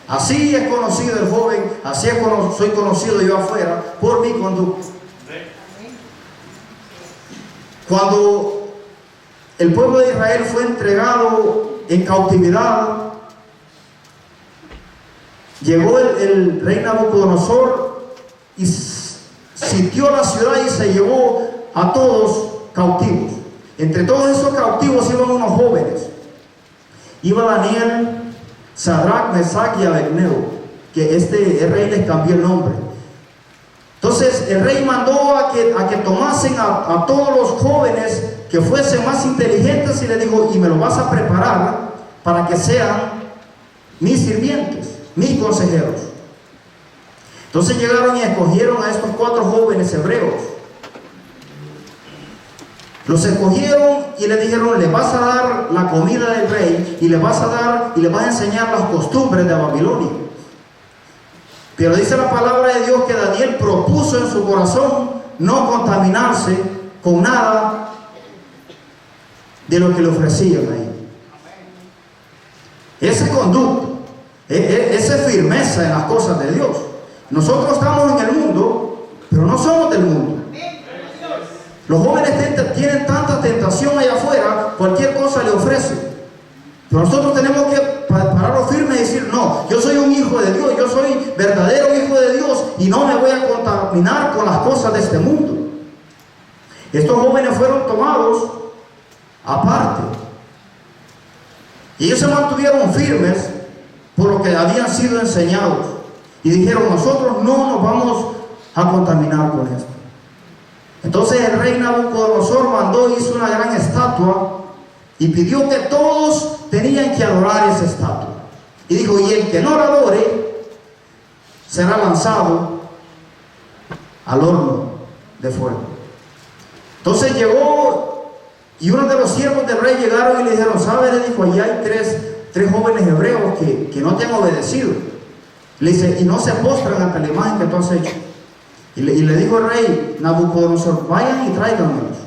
Así es conocido el joven, así soy conocido yo afuera por mi conducta. Cuando el pueblo de Israel fue entregado en cautividad, llegó el rey Nabucodonosor y sitió la ciudad y se llevó a todos cautivos. Entre todos esos cautivos iban unos jóvenes. Iba Daniel, Sadrach, Mesach y Abednego, que el rey les cambió el nombre. Entonces el rey mandó a que tomasen a todos los jóvenes que fuesen más inteligentes y le dijo: y me lo vas a preparar para que sean mis sirvientes, mis consejeros. Entonces llegaron y escogieron a estos 4 jóvenes hebreos. Los escogieron y le dijeron: le vas a dar la comida del rey y le vas a enseñar las costumbres de Babilonia. Pero dice la palabra de Dios que Daniel propuso en su corazón no contaminarse con nada de lo que le ofrecían ahí. Ese conducto, esa firmeza en las cosas de Dios. Nosotros estamos en el mundo, pero no somos del mundo. Los jóvenes tienen tanta tentación allá afuera, cualquier cosa le ofrecen. Pero nosotros tenemos que pararlo firme y decir: no, yo soy un hijo de Dios, yo soy verdadero hijo de Dios y no me voy a contaminar con las cosas de este mundo. Estos jóvenes fueron tomados aparte y ellos se mantuvieron firmes por lo que habían sido enseñados y dijeron: nosotros no nos vamos a contaminar con esto. Entonces el rey Nabucodonosor mandó, hizo una gran estatua y pidió que todos tenían que adorar esa estatua. Y dijo: y el que no la adore será lanzado al horno de fuego. Entonces llegó, y uno de los siervos del rey llegaron y le dijeron: ¿sabe? Le dijo: allí hay tres jóvenes hebreos que no te han obedecido. Le dice: y no se postran ante la imagen que tú has hecho. Y le dijo el rey Nabucodonosor: vayan y tráiganmelos.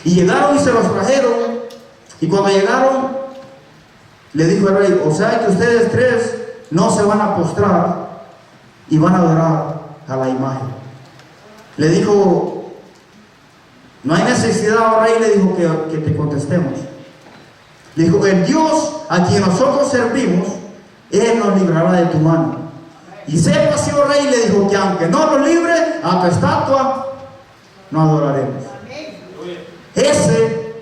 Y llegaron y se los trajeron. Y cuando llegaron, le dijo el rey: o sea que ustedes 3 no se van a postrar y van a adorar a la imagen. Le dijo: no hay necesidad, oh rey, le dijo, que te contestemos. Le dijo: el Dios a quien nosotros servimos, Él nos librará de tu mano. Y sepa, sí, oh rey, le dijo, que aunque no nos libre, a tu estatua no adoraremos. Ese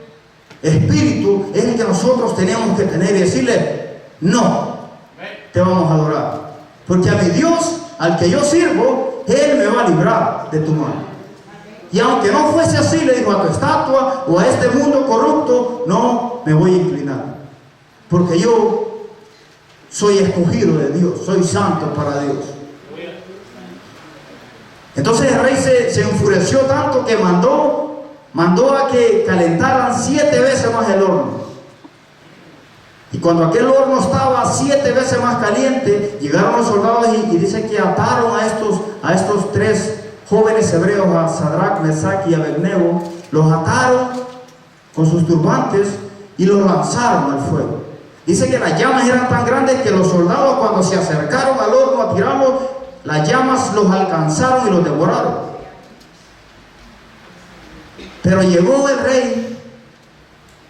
espíritu es el que nosotros tenemos que tener y decirle: no te vamos a adorar, porque a mi Dios, al que yo sirvo, Él me va a librar de tu mano. Y aunque no fuese así, le dijo, a tu estatua o a este mundo corrupto no me voy a inclinar, porque yo soy escogido de Dios, soy santo para Dios. Entonces el rey se enfureció tanto que mandó a que calentaran 7 veces más el horno. Y cuando aquel horno estaba 7 veces más caliente, llegaron los soldados y dice que ataron a estos 3 jóvenes hebreos, a Sadrach, Mesach y Abednego, los ataron con sus turbantes y los lanzaron al fuego. Dice que las llamas eran tan grandes que los soldados, cuando se acercaron al horno a tirarlo, las llamas los alcanzaron y los devoraron. Pero llegó el rey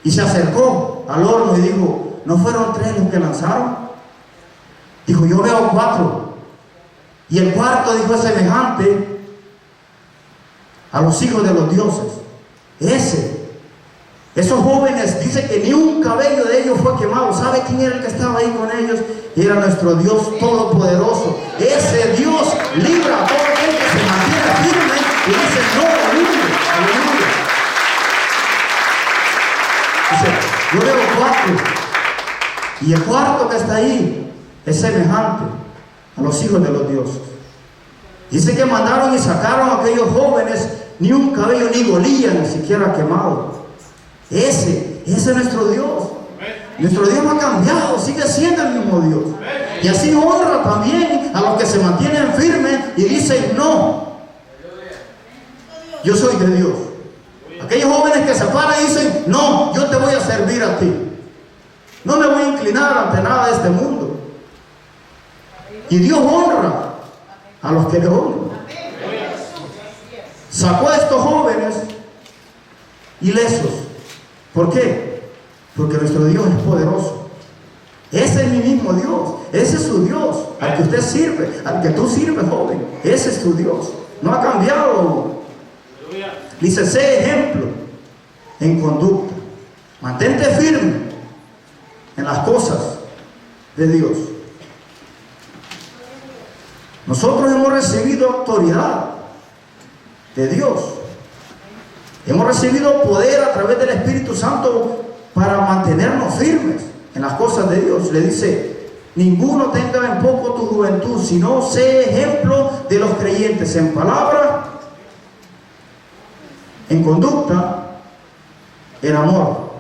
y se acercó al horno y dijo: ¿no fueron 3 los que lanzaron? Dijo: yo veo 4. Y el cuarto, dijo, es semejante a los hijos de los dioses. Esos jóvenes, dice que ni un cabello de ellos fue quemado. ¿Sabe quién era el que estaba ahí con ellos? Era nuestro Dios todopoderoso. Ese Dios libra a todo aquel que se mantiene firme y dice: no, aleluya, aleluya. Dice: yo veo 4. Y el cuarto que está ahí es semejante a los hijos de los dioses. Dice que mandaron y sacaron a aquellos jóvenes, ni un cabello ni golilla ni siquiera quemado. Ese es nuestro Dios. Nuestro Dios no ha cambiado, sigue siendo el mismo Dios. Y así honra también a los que se mantienen firmes y dicen: no, yo soy de Dios. Aquellos jóvenes que se paran y dicen: no, yo te voy a servir a ti, no me voy a inclinar ante nada de este mundo. Y Dios honra a los que le honran. Sacó a estos jóvenes ilesos. ¿Por qué? Porque nuestro Dios es poderoso. Ese es mi mismo Dios. Ese es su Dios, al que usted sirve, al que tú sirves, joven. Ese es tu Dios. No ha cambiado. Dice: sé ejemplo en conducta. Mantente firme en las cosas de Dios. Nosotros hemos recibido autoridad de Dios. Hemos recibido poder a través del Espíritu Santo para mantenernos firmes en las cosas de Dios. Le dice: ninguno tenga en poco tu juventud, sino sé ejemplo de los creyentes en palabra, en conducta, en amor.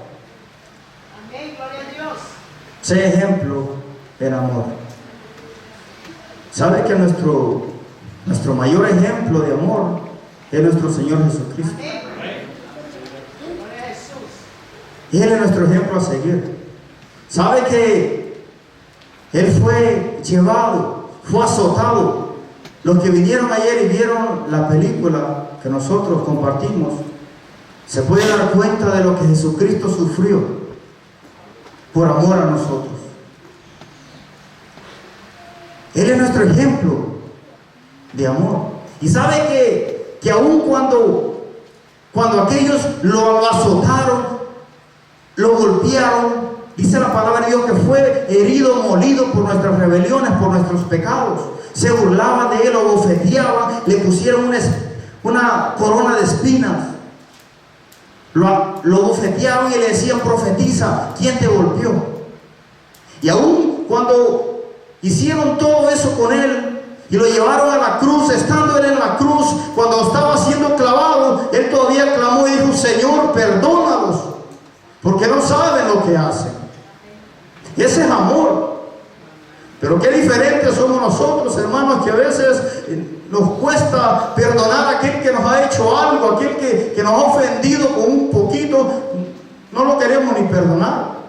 Amén, gloria a Dios. Sé ejemplo en amor. ¿Sabe que nuestro mayor ejemplo de amor es nuestro Señor Jesucristo? Él es nuestro ejemplo a seguir. ¿Sabe que Él fue llevado, fue azotado? Los que vinieron ayer y vieron la película que nosotros compartimos, se puede dar cuenta de lo que Jesucristo sufrió por amor a nosotros. Él es nuestro ejemplo de amor. Y sabe que aun cuando aquellos lo azotaron, lo golpearon, dice la palabra de Dios que fue herido, molido por nuestras rebeliones, por nuestros pecados. Se burlaban de él, lo bofeteaban, le pusieron una corona de espinas. Lo bofeteaban y le decían: profetiza, ¿quién te golpeó? Y aún cuando hicieron todo eso con él y lo llevaron a la cruz, estando él en la cruz, cuando estaba siendo clavado, él todavía clamó y dijo: Señor, perdónalos, porque no saben lo que hacen. Ese es amor. Pero qué diferentes somos nosotros, hermanos, que a veces nos cuesta perdonar a aquel que nos ha hecho algo, aquel que nos ha ofendido con un poquito, no lo queremos ni perdonar.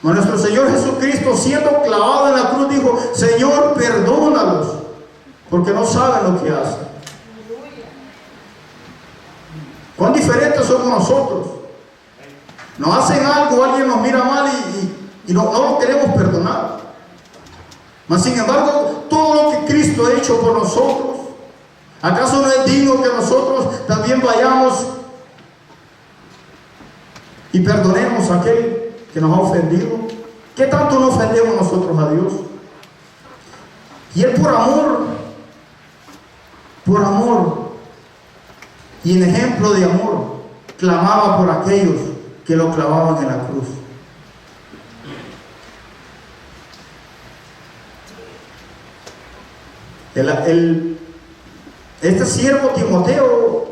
Pero nuestro Señor Jesucristo, siendo clavado en la cruz, dijo: Señor, perdónalos, porque no saben lo que hacen. ¿Cuán diferentes somos nosotros? Nos hacen algo, alguien nos mira mal y no lo queremos perdonar. Mas sin embargo, todo lo que Cristo ha hecho por nosotros, ¿acaso no es digno que nosotros también vayamos y perdonemos a aquel que nos ha ofendido? ¿Qué tanto nos ofendemos nosotros a Dios? Y Él por amor y en ejemplo de amor, clamaba por aquellos que lo clavaban en la cruz. Este siervo Timoteo,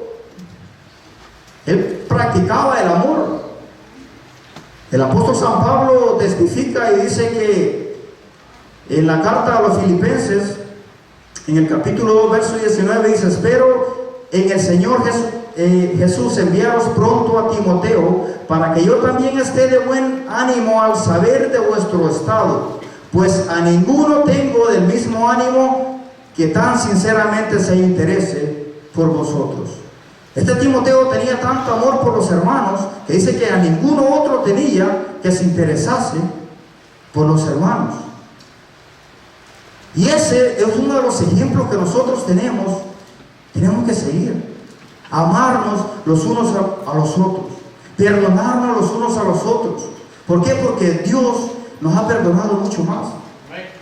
él practicaba el amor. El apóstol San Pablo testifica y dice que en la carta a los Filipenses, en el capítulo 2, verso 19, dice: espero en el Señor Jesús enviaros pronto a Timoteo, para que yo también esté de buen ánimo al saber de vuestro estado, pues a ninguno tengo del mismo ánimo que tan sinceramente se interese por vosotros. Este Timoteo tenía tanto amor por los hermanos que dice que a ninguno otro tenía que se interesase por los hermanos. Y ese es uno de los ejemplos que nosotros tenemos que seguir. Amarnos los unos a los otros, perdonarnos los unos a los otros. ¿Por qué? Porque Dios nos ha perdonado mucho más.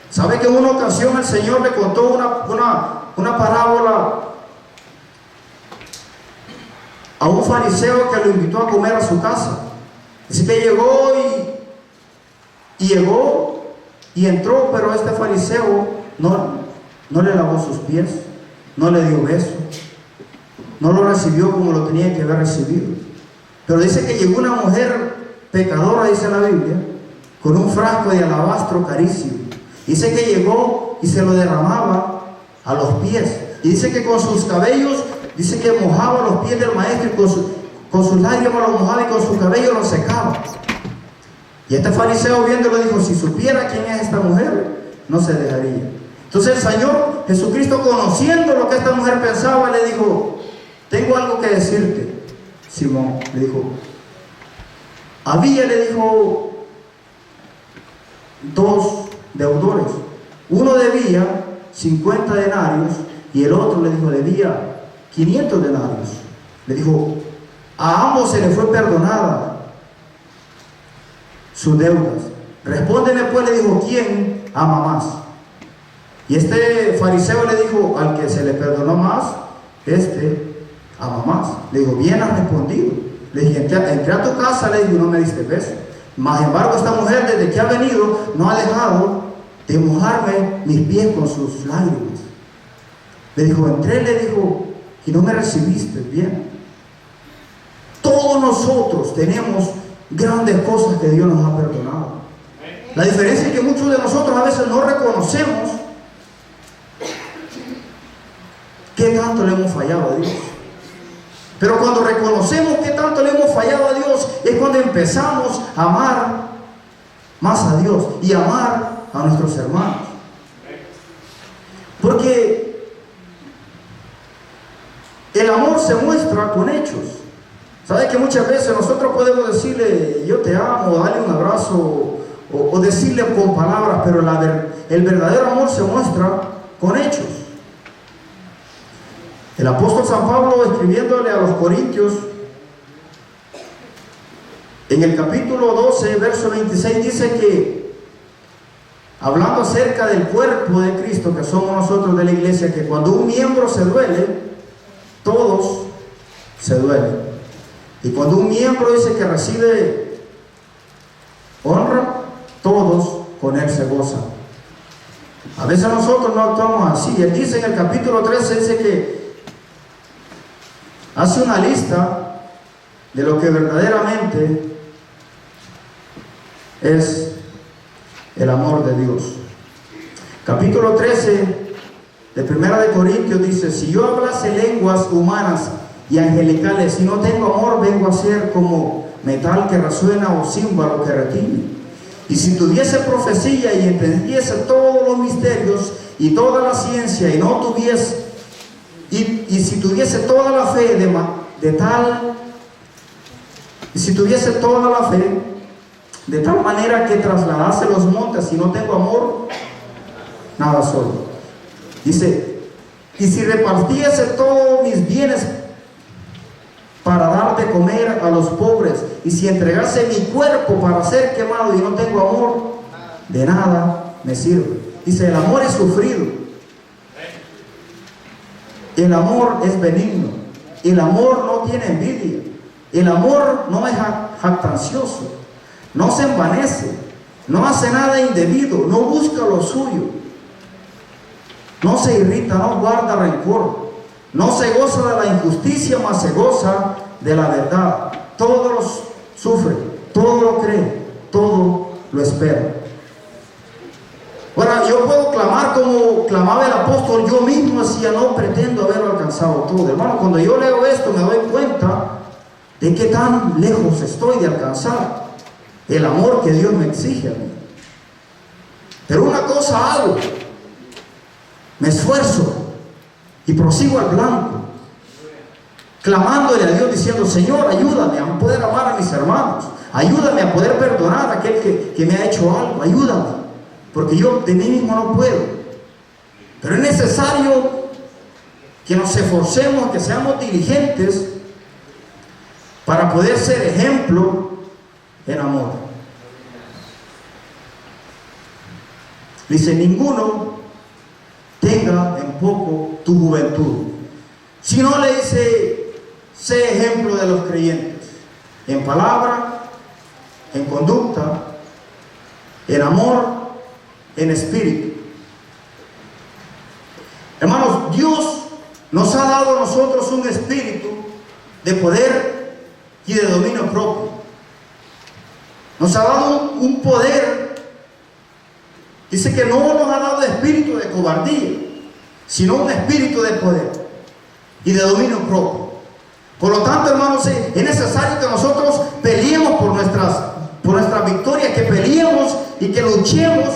¿Sabe que en una ocasión el Señor le contó una parábola a un fariseo que lo invitó a comer a su casa? Dice que llegó y entró, pero este fariseo no le lavó sus pies, no le dio beso, no lo recibió como lo tenía que haber recibido. Pero dice que llegó una mujer pecadora, dice la Biblia, con un frasco de alabastro carísimo. Dice que llegó y se lo derramaba a los pies. Y dice que con sus cabellos, dice que mojaba los pies del maestro y con sus lágrimas los mojaba y con su cabello los secaba. Y este fariseo viéndolo dijo, si supiera quién es esta mujer, no se dejaría. Entonces el Señor Jesucristo, conociendo lo que esta mujer pensaba, le dijo, tengo algo que decirte, Simón. Le dijo, le dijo, dos deudores. Uno debía 50 denarios y el otro le dijo, debía 500 denarios. Le dijo, a ambos se les fue perdonada sus deudas. Respóndeme pues, le dijo, ¿quién ama más? Y este fariseo le dijo, al que se le perdonó más, ama más. Le dijo, bien has respondido. Le dije, entré a tu casa, le digo, no me diste beso. Mas embargo, esta mujer desde que ha venido no ha dejado de mojarme mis pies con sus lágrimas. Le dijo, entré, le dijo, y no me recibiste bien. Todos nosotros tenemos grandes cosas que Dios nos ha perdonado. La diferencia es que muchos de nosotros a veces no reconocemos qué tanto le hemos fallado a Dios. Pero cuando reconocemos qué tanto le hemos fallado a Dios, es cuando empezamos a amar más a Dios y amar a nuestros hermanos. Porque el amor se muestra con hechos. ¿Sabe que muchas veces nosotros podemos decirle yo te amo, darle un abrazo o decirle con palabras, pero el verdadero amor se muestra con hechos? El apóstol San Pablo, escribiéndole a los Corintios, en el capítulo 12, verso 26, dice que, hablando acerca del cuerpo de Cristo, que somos nosotros de la iglesia, que cuando un miembro se duele, todos se duelen. Y cuando un miembro dice que recibe honra, todos con él se gozan. A veces nosotros no actuamos así. Él dice en el capítulo 13, dice que hace una lista de lo que verdaderamente es el amor de Dios. Capítulo 13 de Primera de Corintios dice, si yo hablase lenguas humanas y angelicales, si no tengo amor, vengo a ser como metal que resuena o címbalo que retiñe. Y si tuviese profecía y entendiese todos los misterios y toda la ciencia y no tuviese y si tuviese toda la fe de tal manera que trasladase los montes, si no tengo amor, nada soy. Dice, y si repartiese todos mis bienes para dar de comer a los pobres, y si entregase mi cuerpo para ser quemado y no tengo amor, de nada me sirve. Dice, el amor es sufrido, el amor es benigno, el amor no tiene envidia, el amor no es jactancioso, no se envanece, no hace nada indebido, no busca lo suyo, no se irrita, no guarda rencor, no se goza de la injusticia, mas se goza de la verdad. Todo lo sufre, todo lo cree, todo lo espera. Ahora, yo puedo clamar como clamaba el apóstol. Yo mismo decía, no pretendo haberlo alcanzado todo. Hermano, cuando yo leo esto me doy cuenta de qué tan lejos estoy de alcanzar el amor que Dios me exige a mí. Pero una cosa hago, me esfuerzo y prosigo al blanco, clamándole a Dios diciendo, Señor, ayúdame a poder amar a mis hermanos, ayúdame a poder perdonar a aquel que me ha hecho algo, ayúdame, porque yo de mí mismo no puedo. Pero es necesario que nos esforcemos, que seamos diligentes para poder ser ejemplo en amor. Dice, ninguno tenga en poco tu juventud. Si no, le dice, sé ejemplo de los creyentes, en palabra, en conducta, en amor, en espíritu. Hermanos, Dios nos ha dado a nosotros un espíritu de poder y de dominio propio. Nos ha dado un poder. Dice que no nos ha dado espíritu de cobardía, sino un espíritu de poder y de dominio propio. Por lo tanto, hermanos, es necesario que nosotros peleemos por nuestras victorias, que peleemos y que luchemos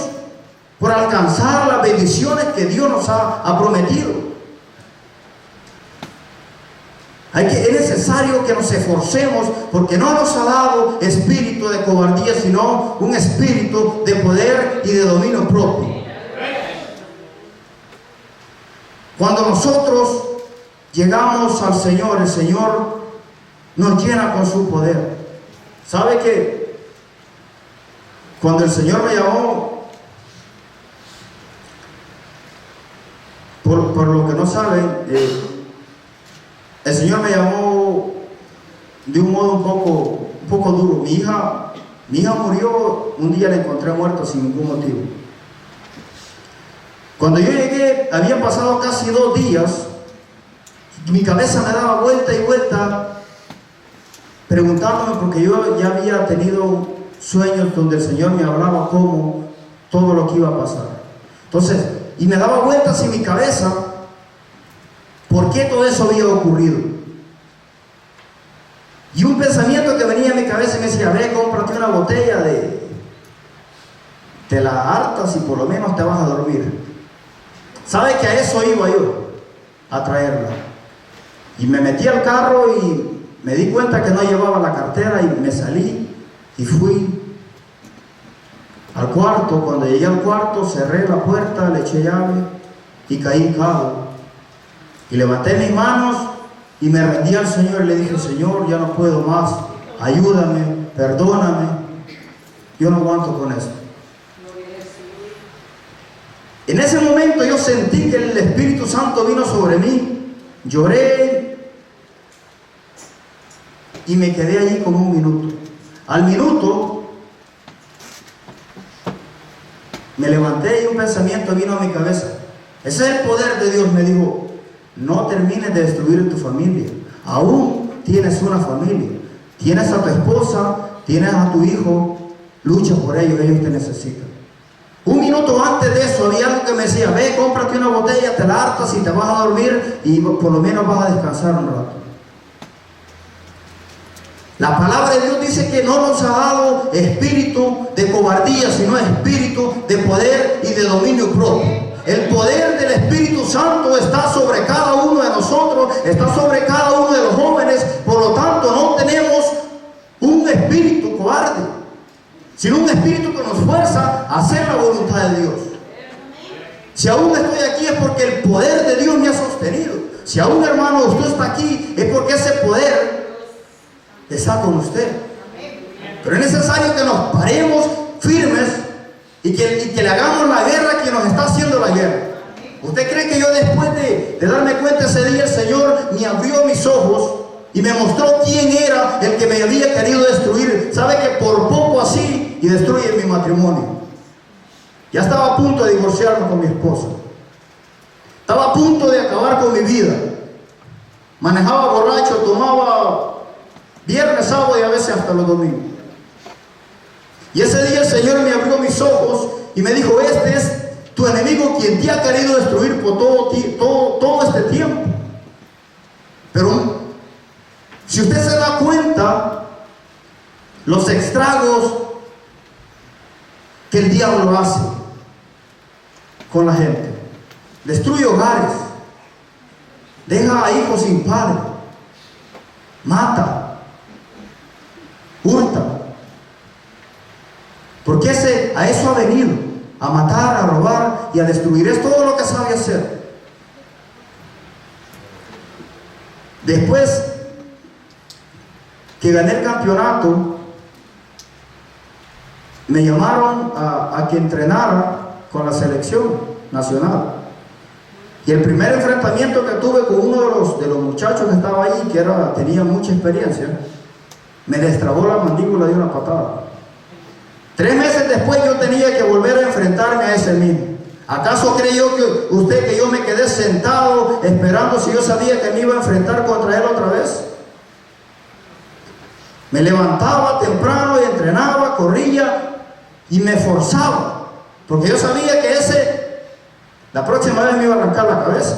por alcanzar las bendiciones que Dios nos ha prometido. Es necesario que nos esforcemos, porque no nos ha dado espíritu de cobardía, sino un espíritu de poder y de dominio propio. Cuando nosotros llegamos al Señor, el Señor nos llena con su poder. ¿Sabe que cuando el Señor me llamó, por lo que no saben, el Señor me llamó de un modo un poco duro. Mi hija murió, un día la encontré muerta sin ningún motivo. Cuando yo llegué, habían pasado casi 2 días, mi cabeza me daba vuelta y vuelta, preguntándome, porque yo ya había tenido sueños donde el Señor me hablaba como todo lo que iba a pasar. Entonces, y me daba vueltas en mi cabeza, ¿por qué todo eso había ocurrido? Y un pensamiento que venía a mi cabeza y me decía, ve, cómprate una botella te la hartas y por lo menos te vas a dormir. ¿Sabe que a eso iba yo? A traerla. Y me metí al carro y me di cuenta que no llevaba la cartera y me salí y fui al cuarto. Cuando llegué al cuarto, cerré la puerta, le eché llave y caí hincado. Y levanté mis manos y me rendí al Señor y le dije, Señor, ya no puedo más, ayúdame, perdóname, yo no aguanto con esto. En ese momento yo sentí que el Espíritu Santo vino sobre mí, lloré y me quedé allí como un minuto. Al minuto me levanté y un pensamiento vino a mi cabeza. Ese es el poder de Dios, me dijo. No termines de destruir tu familia. Aún tienes una familia. Tienes a tu esposa, tienes a tu hijo. Lucha por ellos te necesitan. Un minuto antes de eso había algo que me decía, ve, cómprate una botella, te la hartas y te vas a dormir y por lo menos vas a descansar un rato. La palabra de Dios dice que no nos ha dado espíritu de cobardía, sino espíritu de poder y de dominio propio. El poder del Espíritu Santo está sobre cada uno de nosotros, está sobre cada uno de los jóvenes. Por lo tanto, no tenemos un espíritu cobarde, sino un espíritu que nos fuerza a hacer la voluntad de Dios. Si aún estoy aquí es porque el poder de Dios me ha sostenido. Si aún, hermano, usted está aquí es porque ese poder está con usted. Pero es necesario que nos paremos firmes y que le hagamos la guerra a quien nos está haciendo la guerra. ¿Usted cree que yo después de darme cuenta ese día, el Señor me abrió mis ojos y me mostró quién era el que me había querido destruir? ¿Sabe que por poco así y destruye mi matrimonio? Ya estaba a punto de divorciarme con mi esposa. Estaba a punto de acabar con mi vida. Manejaba borracho, tomaba viernes, sábado y a veces hasta los domingos. Y ese día el Señor me abrió mis ojos y me dijo, este es Tu enemigo, quien te ha querido destruir por todo este tiempo. Pero si usted se da cuenta, los estragos que el diablo hace con la gente, destruye hogares, deja a hijos sin padre, mata, hurta, porque a eso ha venido, a matar, a robar y a destruir. Es todo lo que sabe hacer. Después que gané el campeonato, me llamaron a que entrenara con la selección nacional. Y el primer enfrentamiento que tuve con uno de los muchachos que estaba ahí, que tenía mucha experiencia, me destrabó la mandíbula de una patada. 3 meses después yo tenía que volver a enfrentarme a ese mismo. ¿Acaso creyó que yo me quedé sentado esperando si yo sabía que me iba a enfrentar contra él otra vez? Me levantaba temprano y entrenaba, corría y me esforzaba, porque yo sabía que la próxima vez me iba a arrancar la cabeza.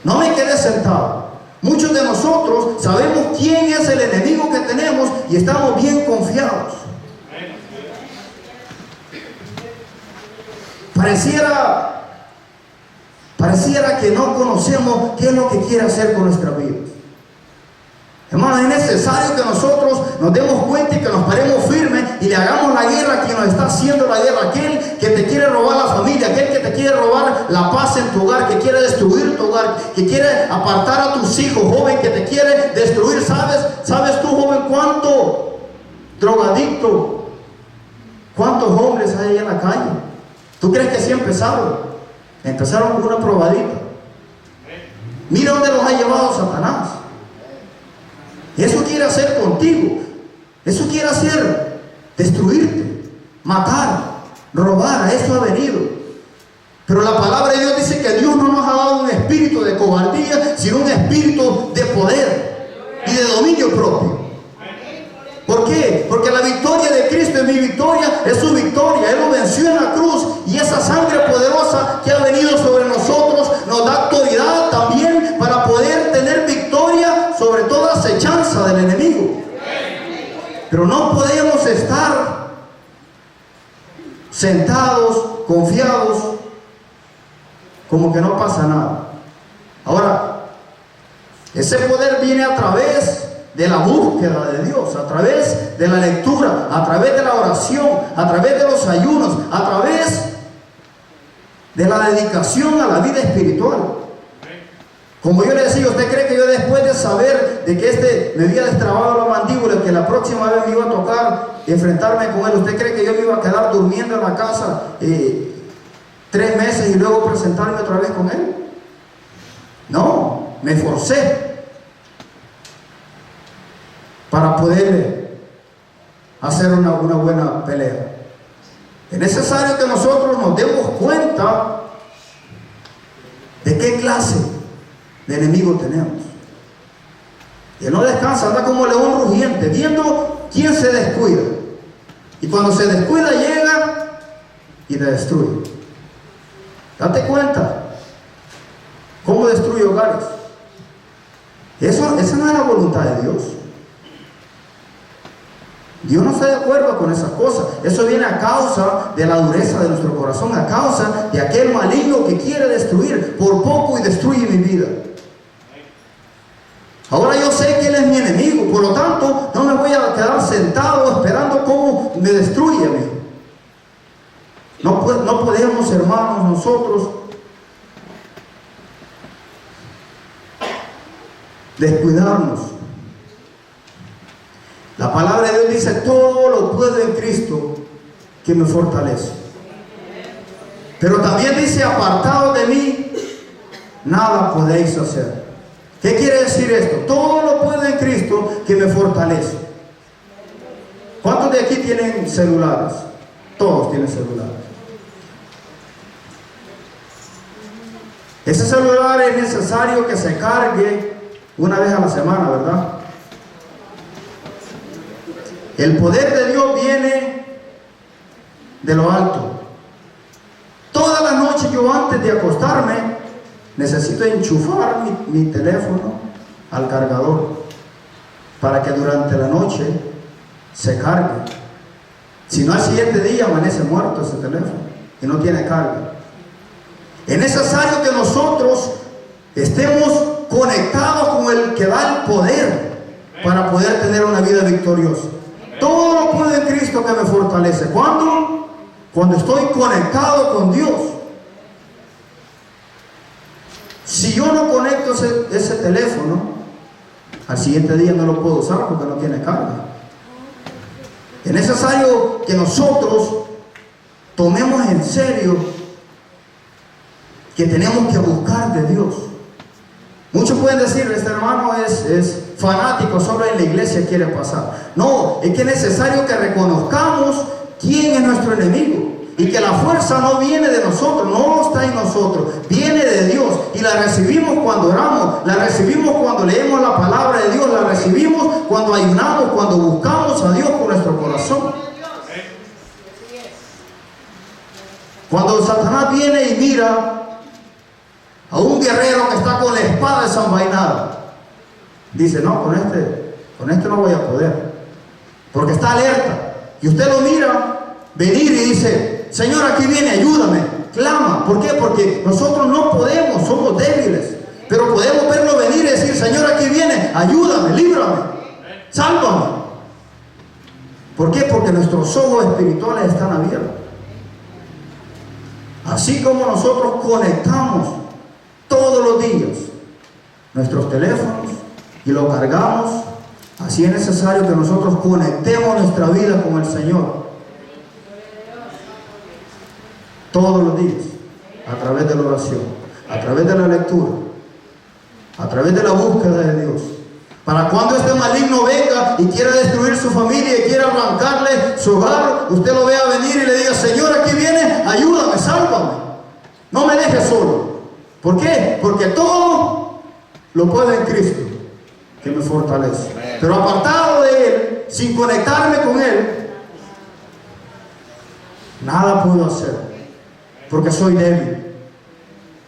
No me quedé sentado. Muchos de nosotros sabemos quién es el enemigo que tenemos y estamos bien confiados. Pareciera que no conocemos qué es lo que quiere hacer con nuestra vida. Hermanos, es necesario que nosotros nos demos cuenta y que nos paremos firmes y le hagamos la guerra a quien nos está haciendo la guerra, aquel que te quiere robar la familia, aquel que te quiere robar la paz en tu hogar, que quiere destruir tu hogar, que quiere apartar a tus hijos, joven, que te quiere destruir. ¿Sabes tú, joven, cuánto drogadicto, cuántos hombres hay en la calle? ¿Tú crees que así empezaron? Empezaron con una probadita. Mira dónde los ha llevado Satanás. Eso quiere hacer contigo. Eso quiere hacer destruirte, matar, robar. A eso ha venido. Pero la palabra de Dios dice que Dios no nos ha dado un espíritu de cobardía, sino un espíritu de poder y de dominio propio. ¿Por qué? Porque la victoria de Cristo es mi victoria, es su victoria. Él lo venció en la cruz, y esa sangre poderosa que ha venido sobre nosotros nos da autoridad también para poder tener victoria sobre toda acechanza del enemigo. Pero no podemos estar sentados, confiados, como que no pasa nada. Ahora, ese poder viene a través de la búsqueda de Dios, a través de la lectura, a través de la oración, a través de los ayunos, a través de la dedicación a la vida espiritual. Como yo le decía, ¿usted cree que yo, después de saber de que me había destrabado la mandíbula, que la próxima vez me iba a tocar enfrentarme con él, ¿usted cree que yo me iba a quedar durmiendo en la casa 3 meses y luego presentarme otra vez con él? No, me esforcé para poder hacer una buena pelea. Es necesario que nosotros nos demos cuenta de qué clase de enemigo tenemos. Él no descansa, anda como león rugiente, viendo quién se descuida. Y cuando se descuida, llega y te destruye. Date cuenta cómo destruye hogares. Esa no es la voluntad de Dios. Dios no está de acuerdo con esas cosas. Eso viene a causa de la dureza de nuestro corazón, a causa de aquel maligno que quiere destruir por poco y destruye mi vida. Ahora yo sé que Él es mi enemigo, por lo tanto no me voy a quedar sentado esperando cómo me destruye a mí. No podemos, hermanos, nosotros descuidarnos. La palabra de Dios dice: todo lo puedo en Cristo que me fortalece. Pero también dice: apartado de mí, nada podéis hacer. ¿Qué quiere decir esto? Todo lo puedo en Cristo que me fortalece. ¿Cuántos de aquí tienen celulares? Todos tienen celulares. Ese celular es necesario que se cargue una vez a la semana, ¿verdad? El poder de Dios viene de lo alto. yo antes de acostarme necesito enchufar mi teléfono al cargador para que durante la noche se cargue. Si no, al siguiente día amanece muerto ese teléfono y no tiene carga. Es necesario que nosotros estemos conectados con el que da el poder para poder tener una vida victoriosa. Todo lo puedo en Cristo que me fortalece. ¿Cuándo? Cuando estoy conectado con Dios. Si yo no conecto ese teléfono, al siguiente día no lo puedo usar porque no tiene carga. Es necesario que nosotros tomemos en serio que tenemos que buscar de Dios. Muchos pueden decir, este hermano es fanático, solo en la iglesia quiere pasar. No, es que es necesario que reconozcamos quién es nuestro enemigo y que la fuerza no viene de nosotros, no está en nosotros, viene de Dios, y la recibimos cuando oramos, la recibimos cuando leemos la palabra de Dios, la recibimos cuando ayunamos, cuando buscamos a Dios con nuestro corazón. Cuando Satanás viene y mira a un guerrero que está con la espada desenvainada, dice, no, con este no voy a poder, porque está alerta. Y usted lo mira venir y dice, Señor, aquí viene, ayúdame, clama. ¿Por qué? Porque nosotros no podemos, somos débiles, pero podemos verlo venir y decir, Señor, aquí viene, ayúdame, líbrame, sálvame. ¿Por qué? Porque nuestros ojos espirituales están abiertos. Así como nosotros conectamos todos los días nuestros teléfonos y lo cargamos, así es necesario que nosotros conectemos nuestra vida con el Señor todos los días, a través de la oración, a través de la lectura, a través de la búsqueda de Dios. Para cuando este maligno venga y quiera destruir su familia y quiera arrancarle su hogar, usted lo vea venir y le diga, Señor, aquí viene, ayúdame, sálvame, no me dejes solo. ¿Por qué? Porque todo lo puedo en Cristo que me fortalece. Pero apartado de Él, sin conectarme con Él, nada puedo hacer, porque soy débil.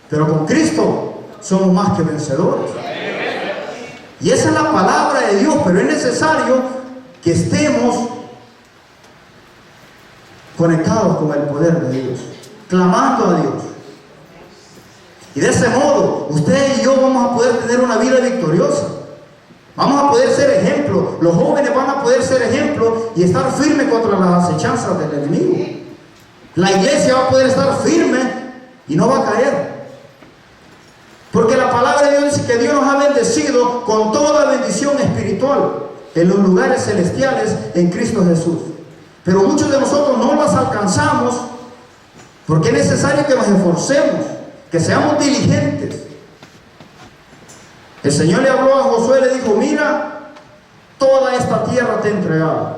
Pero con Cristo somos más que vencedores. Y esa es la palabra de Dios, pero es necesario que estemos conectados con el poder de Dios, clamando a Dios. Y de ese modo, usted y yo vamos a poder tener una vida victoriosa. Vamos a poder ser ejemplo. Los jóvenes van a poder ser ejemplo y estar firmes contra las acechanzas del enemigo. La iglesia va a poder estar firme y no va a caer. Porque la palabra de Dios dice que Dios nos ha bendecido con toda bendición espiritual en los lugares celestiales en Cristo Jesús. Pero muchos de nosotros no las alcanzamos porque es necesario que nos esforcemos, que seamos diligentes. El Señor le habló a Josué y le dijo, mira, toda esta tierra te he entregado.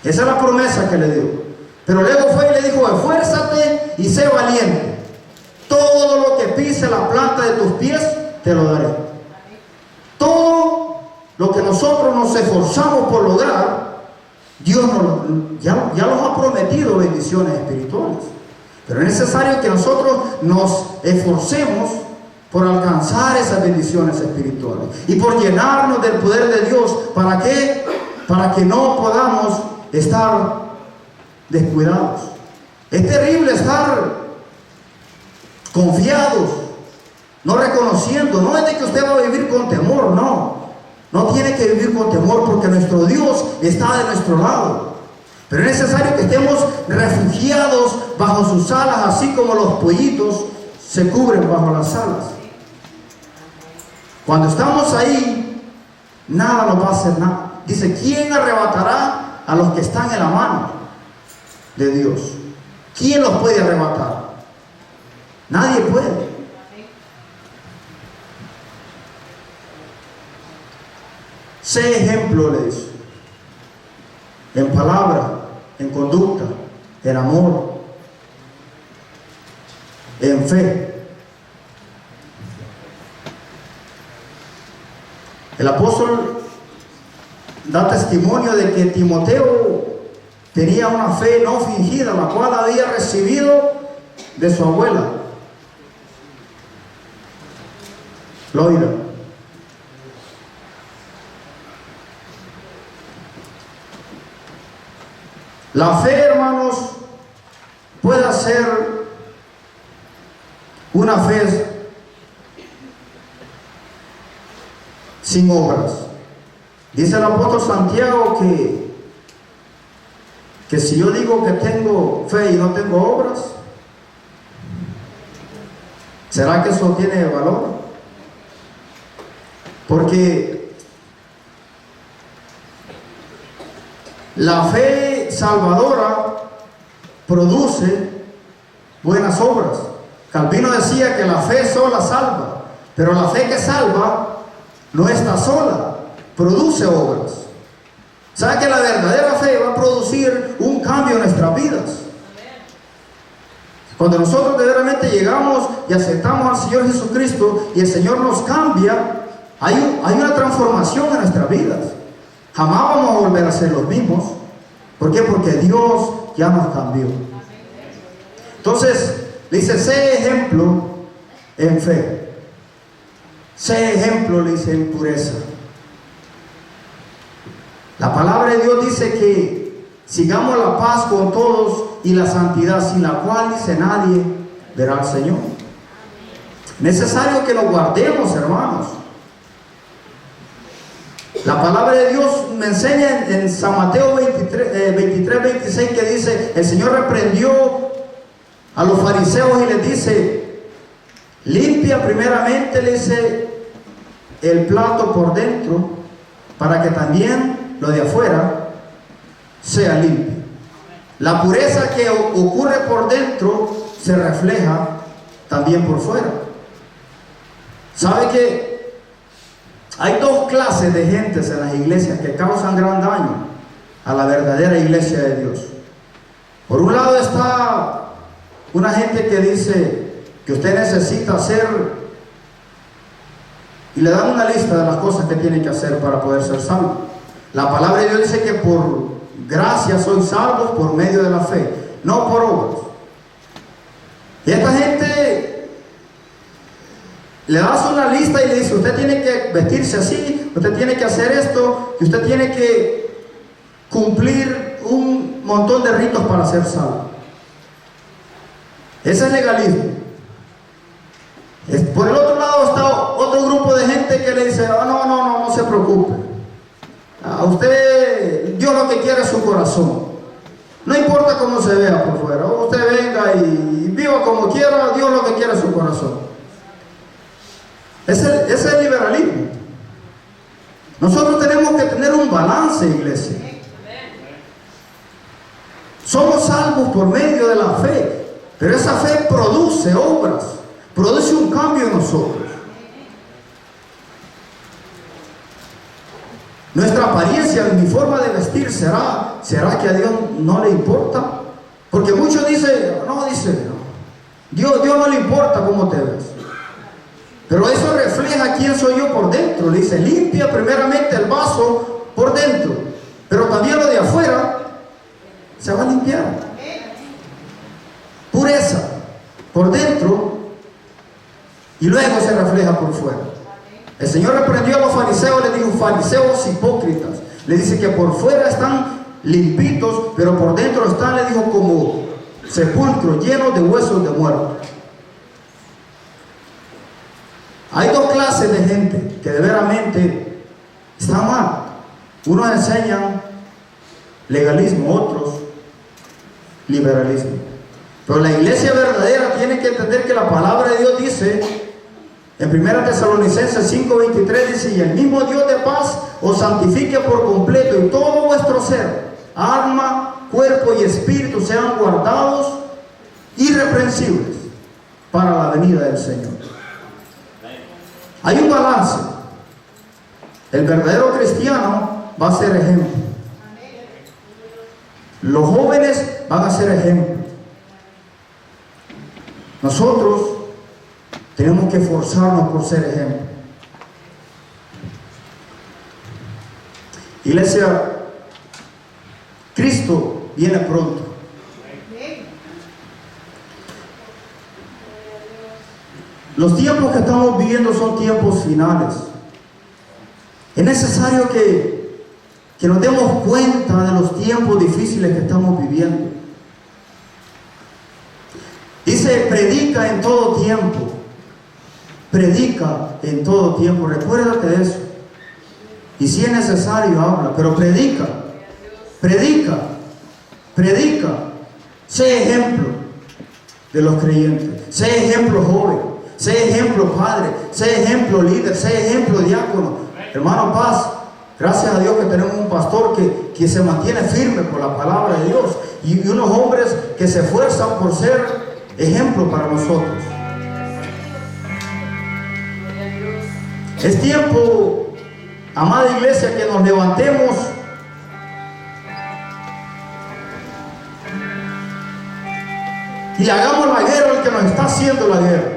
Esa es la promesa que le dio. Pero luego fue y le dijo, esfuérzate y sé valiente. Todo lo que pise la planta de tus pies, te lo daré. Todo lo que nosotros nos esforzamos por lograr, Dios ya nos ha prometido bendiciones espirituales. Pero es necesario que nosotros nos esforcemos por alcanzar esas bendiciones espirituales y por llenarnos del poder de Dios. ¿Para qué? Para que no podamos estar descuidados. Es terrible estar confiados, no reconociendo. No es de que usted va a vivir con temor, no tiene que vivir con temor, porque nuestro Dios está de nuestro lado. Pero es necesario que estemos refugiados bajo sus alas, así como los pollitos se cubren bajo las alas. Cuando estamos ahí, nada nos va a hacer nada. Dice, ¿quién arrebatará a los que están en la mano de Dios? ¿Quién los puede arrebatar? Nadie puede. Sé ejemplo, le dice, en palabra, en conducta, en amor, en fe. El apóstol da testimonio de que Timoteo tenía una fe no fingida, la cual había recibido de su abuela, Loida. La fe, hermanos, puede ser una fe sin obras. Dice el apóstol Santiago que si yo digo que tengo fe y no tengo obras, ¿será que eso tiene valor? Porque la fe salvadora produce buenas obras. Calvino decía que la fe sola salva, pero la fe que salva no está sola, produce obras. ¿Sabe que la verdadera fe va a producir un cambio en nuestras vidas? Cuando nosotros verdaderamente llegamos y aceptamos al Señor Jesucristo y el Señor nos cambia, hay una transformación en nuestras vidas. Jamás vamos a volver a ser los mismos. ¿Por qué? Porque Dios ya nos cambió. Entonces, le dice, sé ejemplo en fe. Sé ejemplo, le dice, en pureza. La palabra de Dios dice que sigamos la paz con todos y la santidad, sin la cual, dice, nadie verá al Señor. Necesario que lo guardemos, hermanos. La palabra de Dios me enseña en San Mateo 23-26 que dice, el Señor reprendió a los fariseos y les dice, limpia primeramente, le dice, el plato por dentro, para que también lo de afuera sea limpio. La pureza que ocurre por dentro se refleja también por fuera. ¿Sabe que hay dos clases de gentes en las iglesias que causan gran daño a la verdadera iglesia de Dios? Por un lado está una gente que dice que usted necesita hacer, y le dan una lista de las cosas que tiene que hacer para poder ser salvo. La palabra de Dios dice que por gracia sois salvos por medio de la fe, no por obras. Y esta gente le das una lista y le dice, usted tiene que vestirse así, usted tiene que hacer esto, y usted tiene que cumplir un montón de ritos para ser salvo. Ese es legalismo. Por el otro lado está otro grupo de gente que le dice, no se preocupe. A usted, Dios lo que quiere es su corazón. No importa cómo se vea por fuera. Usted venga y viva como quiera, Dios lo que quiere es su corazón. Ese es el liberalismo. Nosotros tenemos que tener un balance, iglesia. Somos salvos por medio de la fe, pero esa fe produce obras, produce un cambio en nosotros. Nuestra apariencia, mi forma de vestir, ¿será que a Dios no le importa? Porque muchos dicen, Dios no le importa cómo te ves. Pero eso refleja quién soy yo por dentro. Le dice, limpia primeramente el vaso por dentro, pero también lo de afuera se va a limpiar. Pureza por dentro y luego se refleja por fuera. El Señor reprendió a los fariseos, les dijo, fariseos hipócritas. Le dice que por fuera están limpitos, pero por dentro están, le dijo, como sepulcros llenos de huesos de muertos. Hay dos clases de gente que de veramente están mal. Unos enseñan legalismo, otros liberalismo. Pero la iglesia verdadera tiene que entender que la palabra de Dios dice en 1 Tesalonicenses 5:23, dice, y el mismo Dios de paz os santifique por completo, y todo vuestro ser, alma, cuerpo y espíritu sean guardados irreprensibles para la venida del Señor. Hay un balance. El verdadero cristiano va a ser ejemplo. Los jóvenes van a ser ejemplo. Nosotros tenemos que esforzarnos por ser ejemplo. Iglesia, Cristo viene pronto. Los tiempos que estamos viviendo son tiempos finales. Es necesario que nos demos cuenta de los tiempos difíciles que estamos viviendo. Dice, predica en todo tiempo. Predica en todo tiempo. Recuérdate de eso. Y si es necesario, habla. Pero predica. Predica. Predica. Sé ejemplo de los creyentes. Sé ejemplo joven. Sé ejemplo padre. Sé ejemplo líder. Sé ejemplo diácono. Hermano Paz, gracias a Dios que tenemos un pastor que se mantiene firme por la palabra de Dios. Y unos hombres que se esfuerzan por ser ejemplo para nosotros. Es tiempo, amada iglesia, que nos levantemos y le hagamos la guerra al que nos está haciendo la guerra.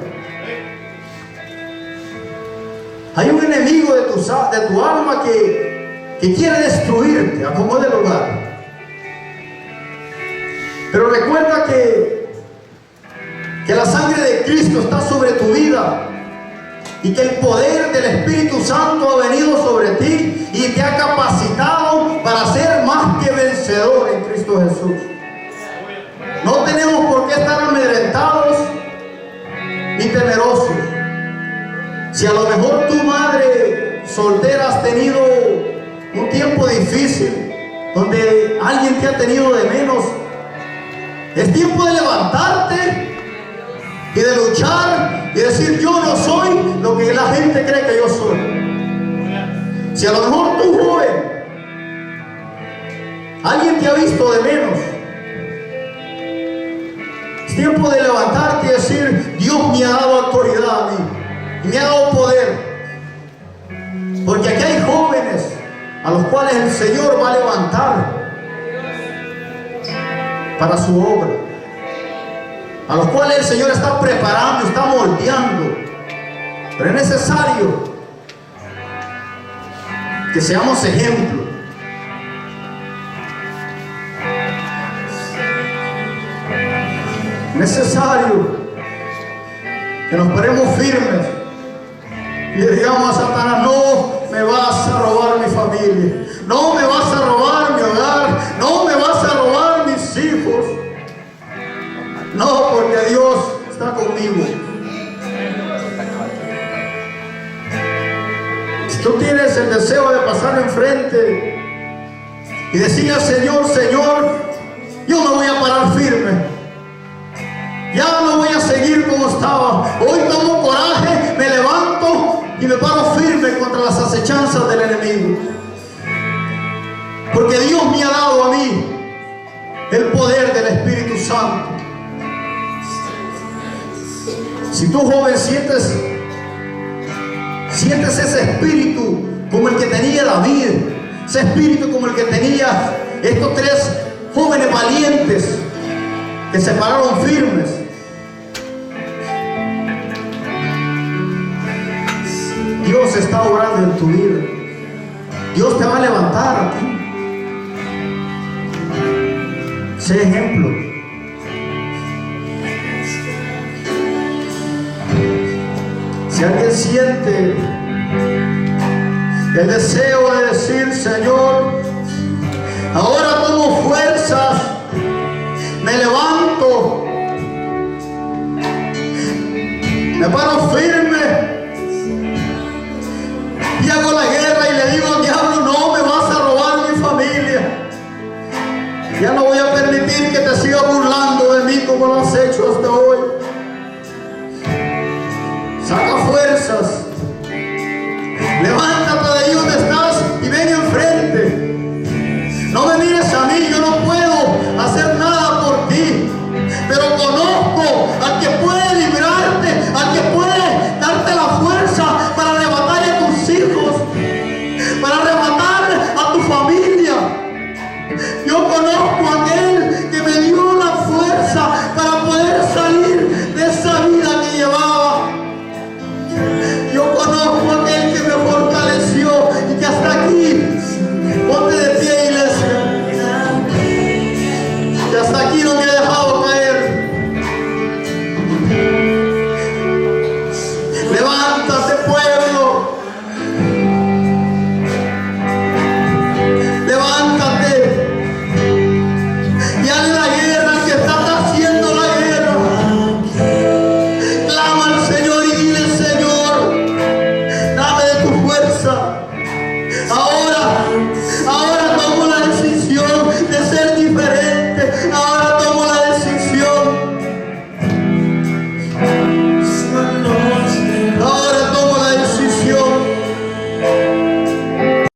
Hay un enemigo de tu alma que quiere destruirte a como de lugar. Pero recuerda que la sangre de Cristo está sobre tu vida y que el poder del Espíritu Santo ha venido sobre ti y te ha capacitado para ser más que vencedor en Cristo Jesús. No tenemos por qué estar amedrentados ni temerosos. Si a lo mejor tu madre soltera has tenido un tiempo difícil, donde alguien te ha tenido de menos, es tiempo de levantarte y de luchar y decir: yo no soy lo que la gente cree que yo soy. Si a lo mejor tú, joven, alguien te ha visto de menos, es tiempo de levantarte y decir: Dios me ha dado autoridad a mí y me ha dado poder. Porque aquí hay jóvenes a los cuales el Señor va a levantar para su obra, a los cuales el Señor está preparando, está moldeando. Pero es necesario que seamos ejemplo. Es necesario que nos paremos firmes y le digamos a Satanás: no me vas a robar mi familia, no me vas a robar mi hogar, no me vas a robar mis hijos. No, porque Dios está conmigo. Si tú tienes el deseo de pasar enfrente y decirle al Señor: Señor, yo no voy a parar firme, ya no voy a seguir como estaba, hoy tomo coraje, me levanto y me paro firme contra las acechanzas del enemigo, porque Dios me ha dado a mí el poder del Espíritu Santo. Si tú, joven, sientes ese espíritu como el que tenía David, ese espíritu como el que tenía estos tres jóvenes valientes que se pararon firmes, Dios está obrando en tu vida. Dios te va a levantar a ti. Sé ejemplo. Si alguien siente el deseo de decir: Señor, ahora tomo fuerzas, me levanto, me paro firme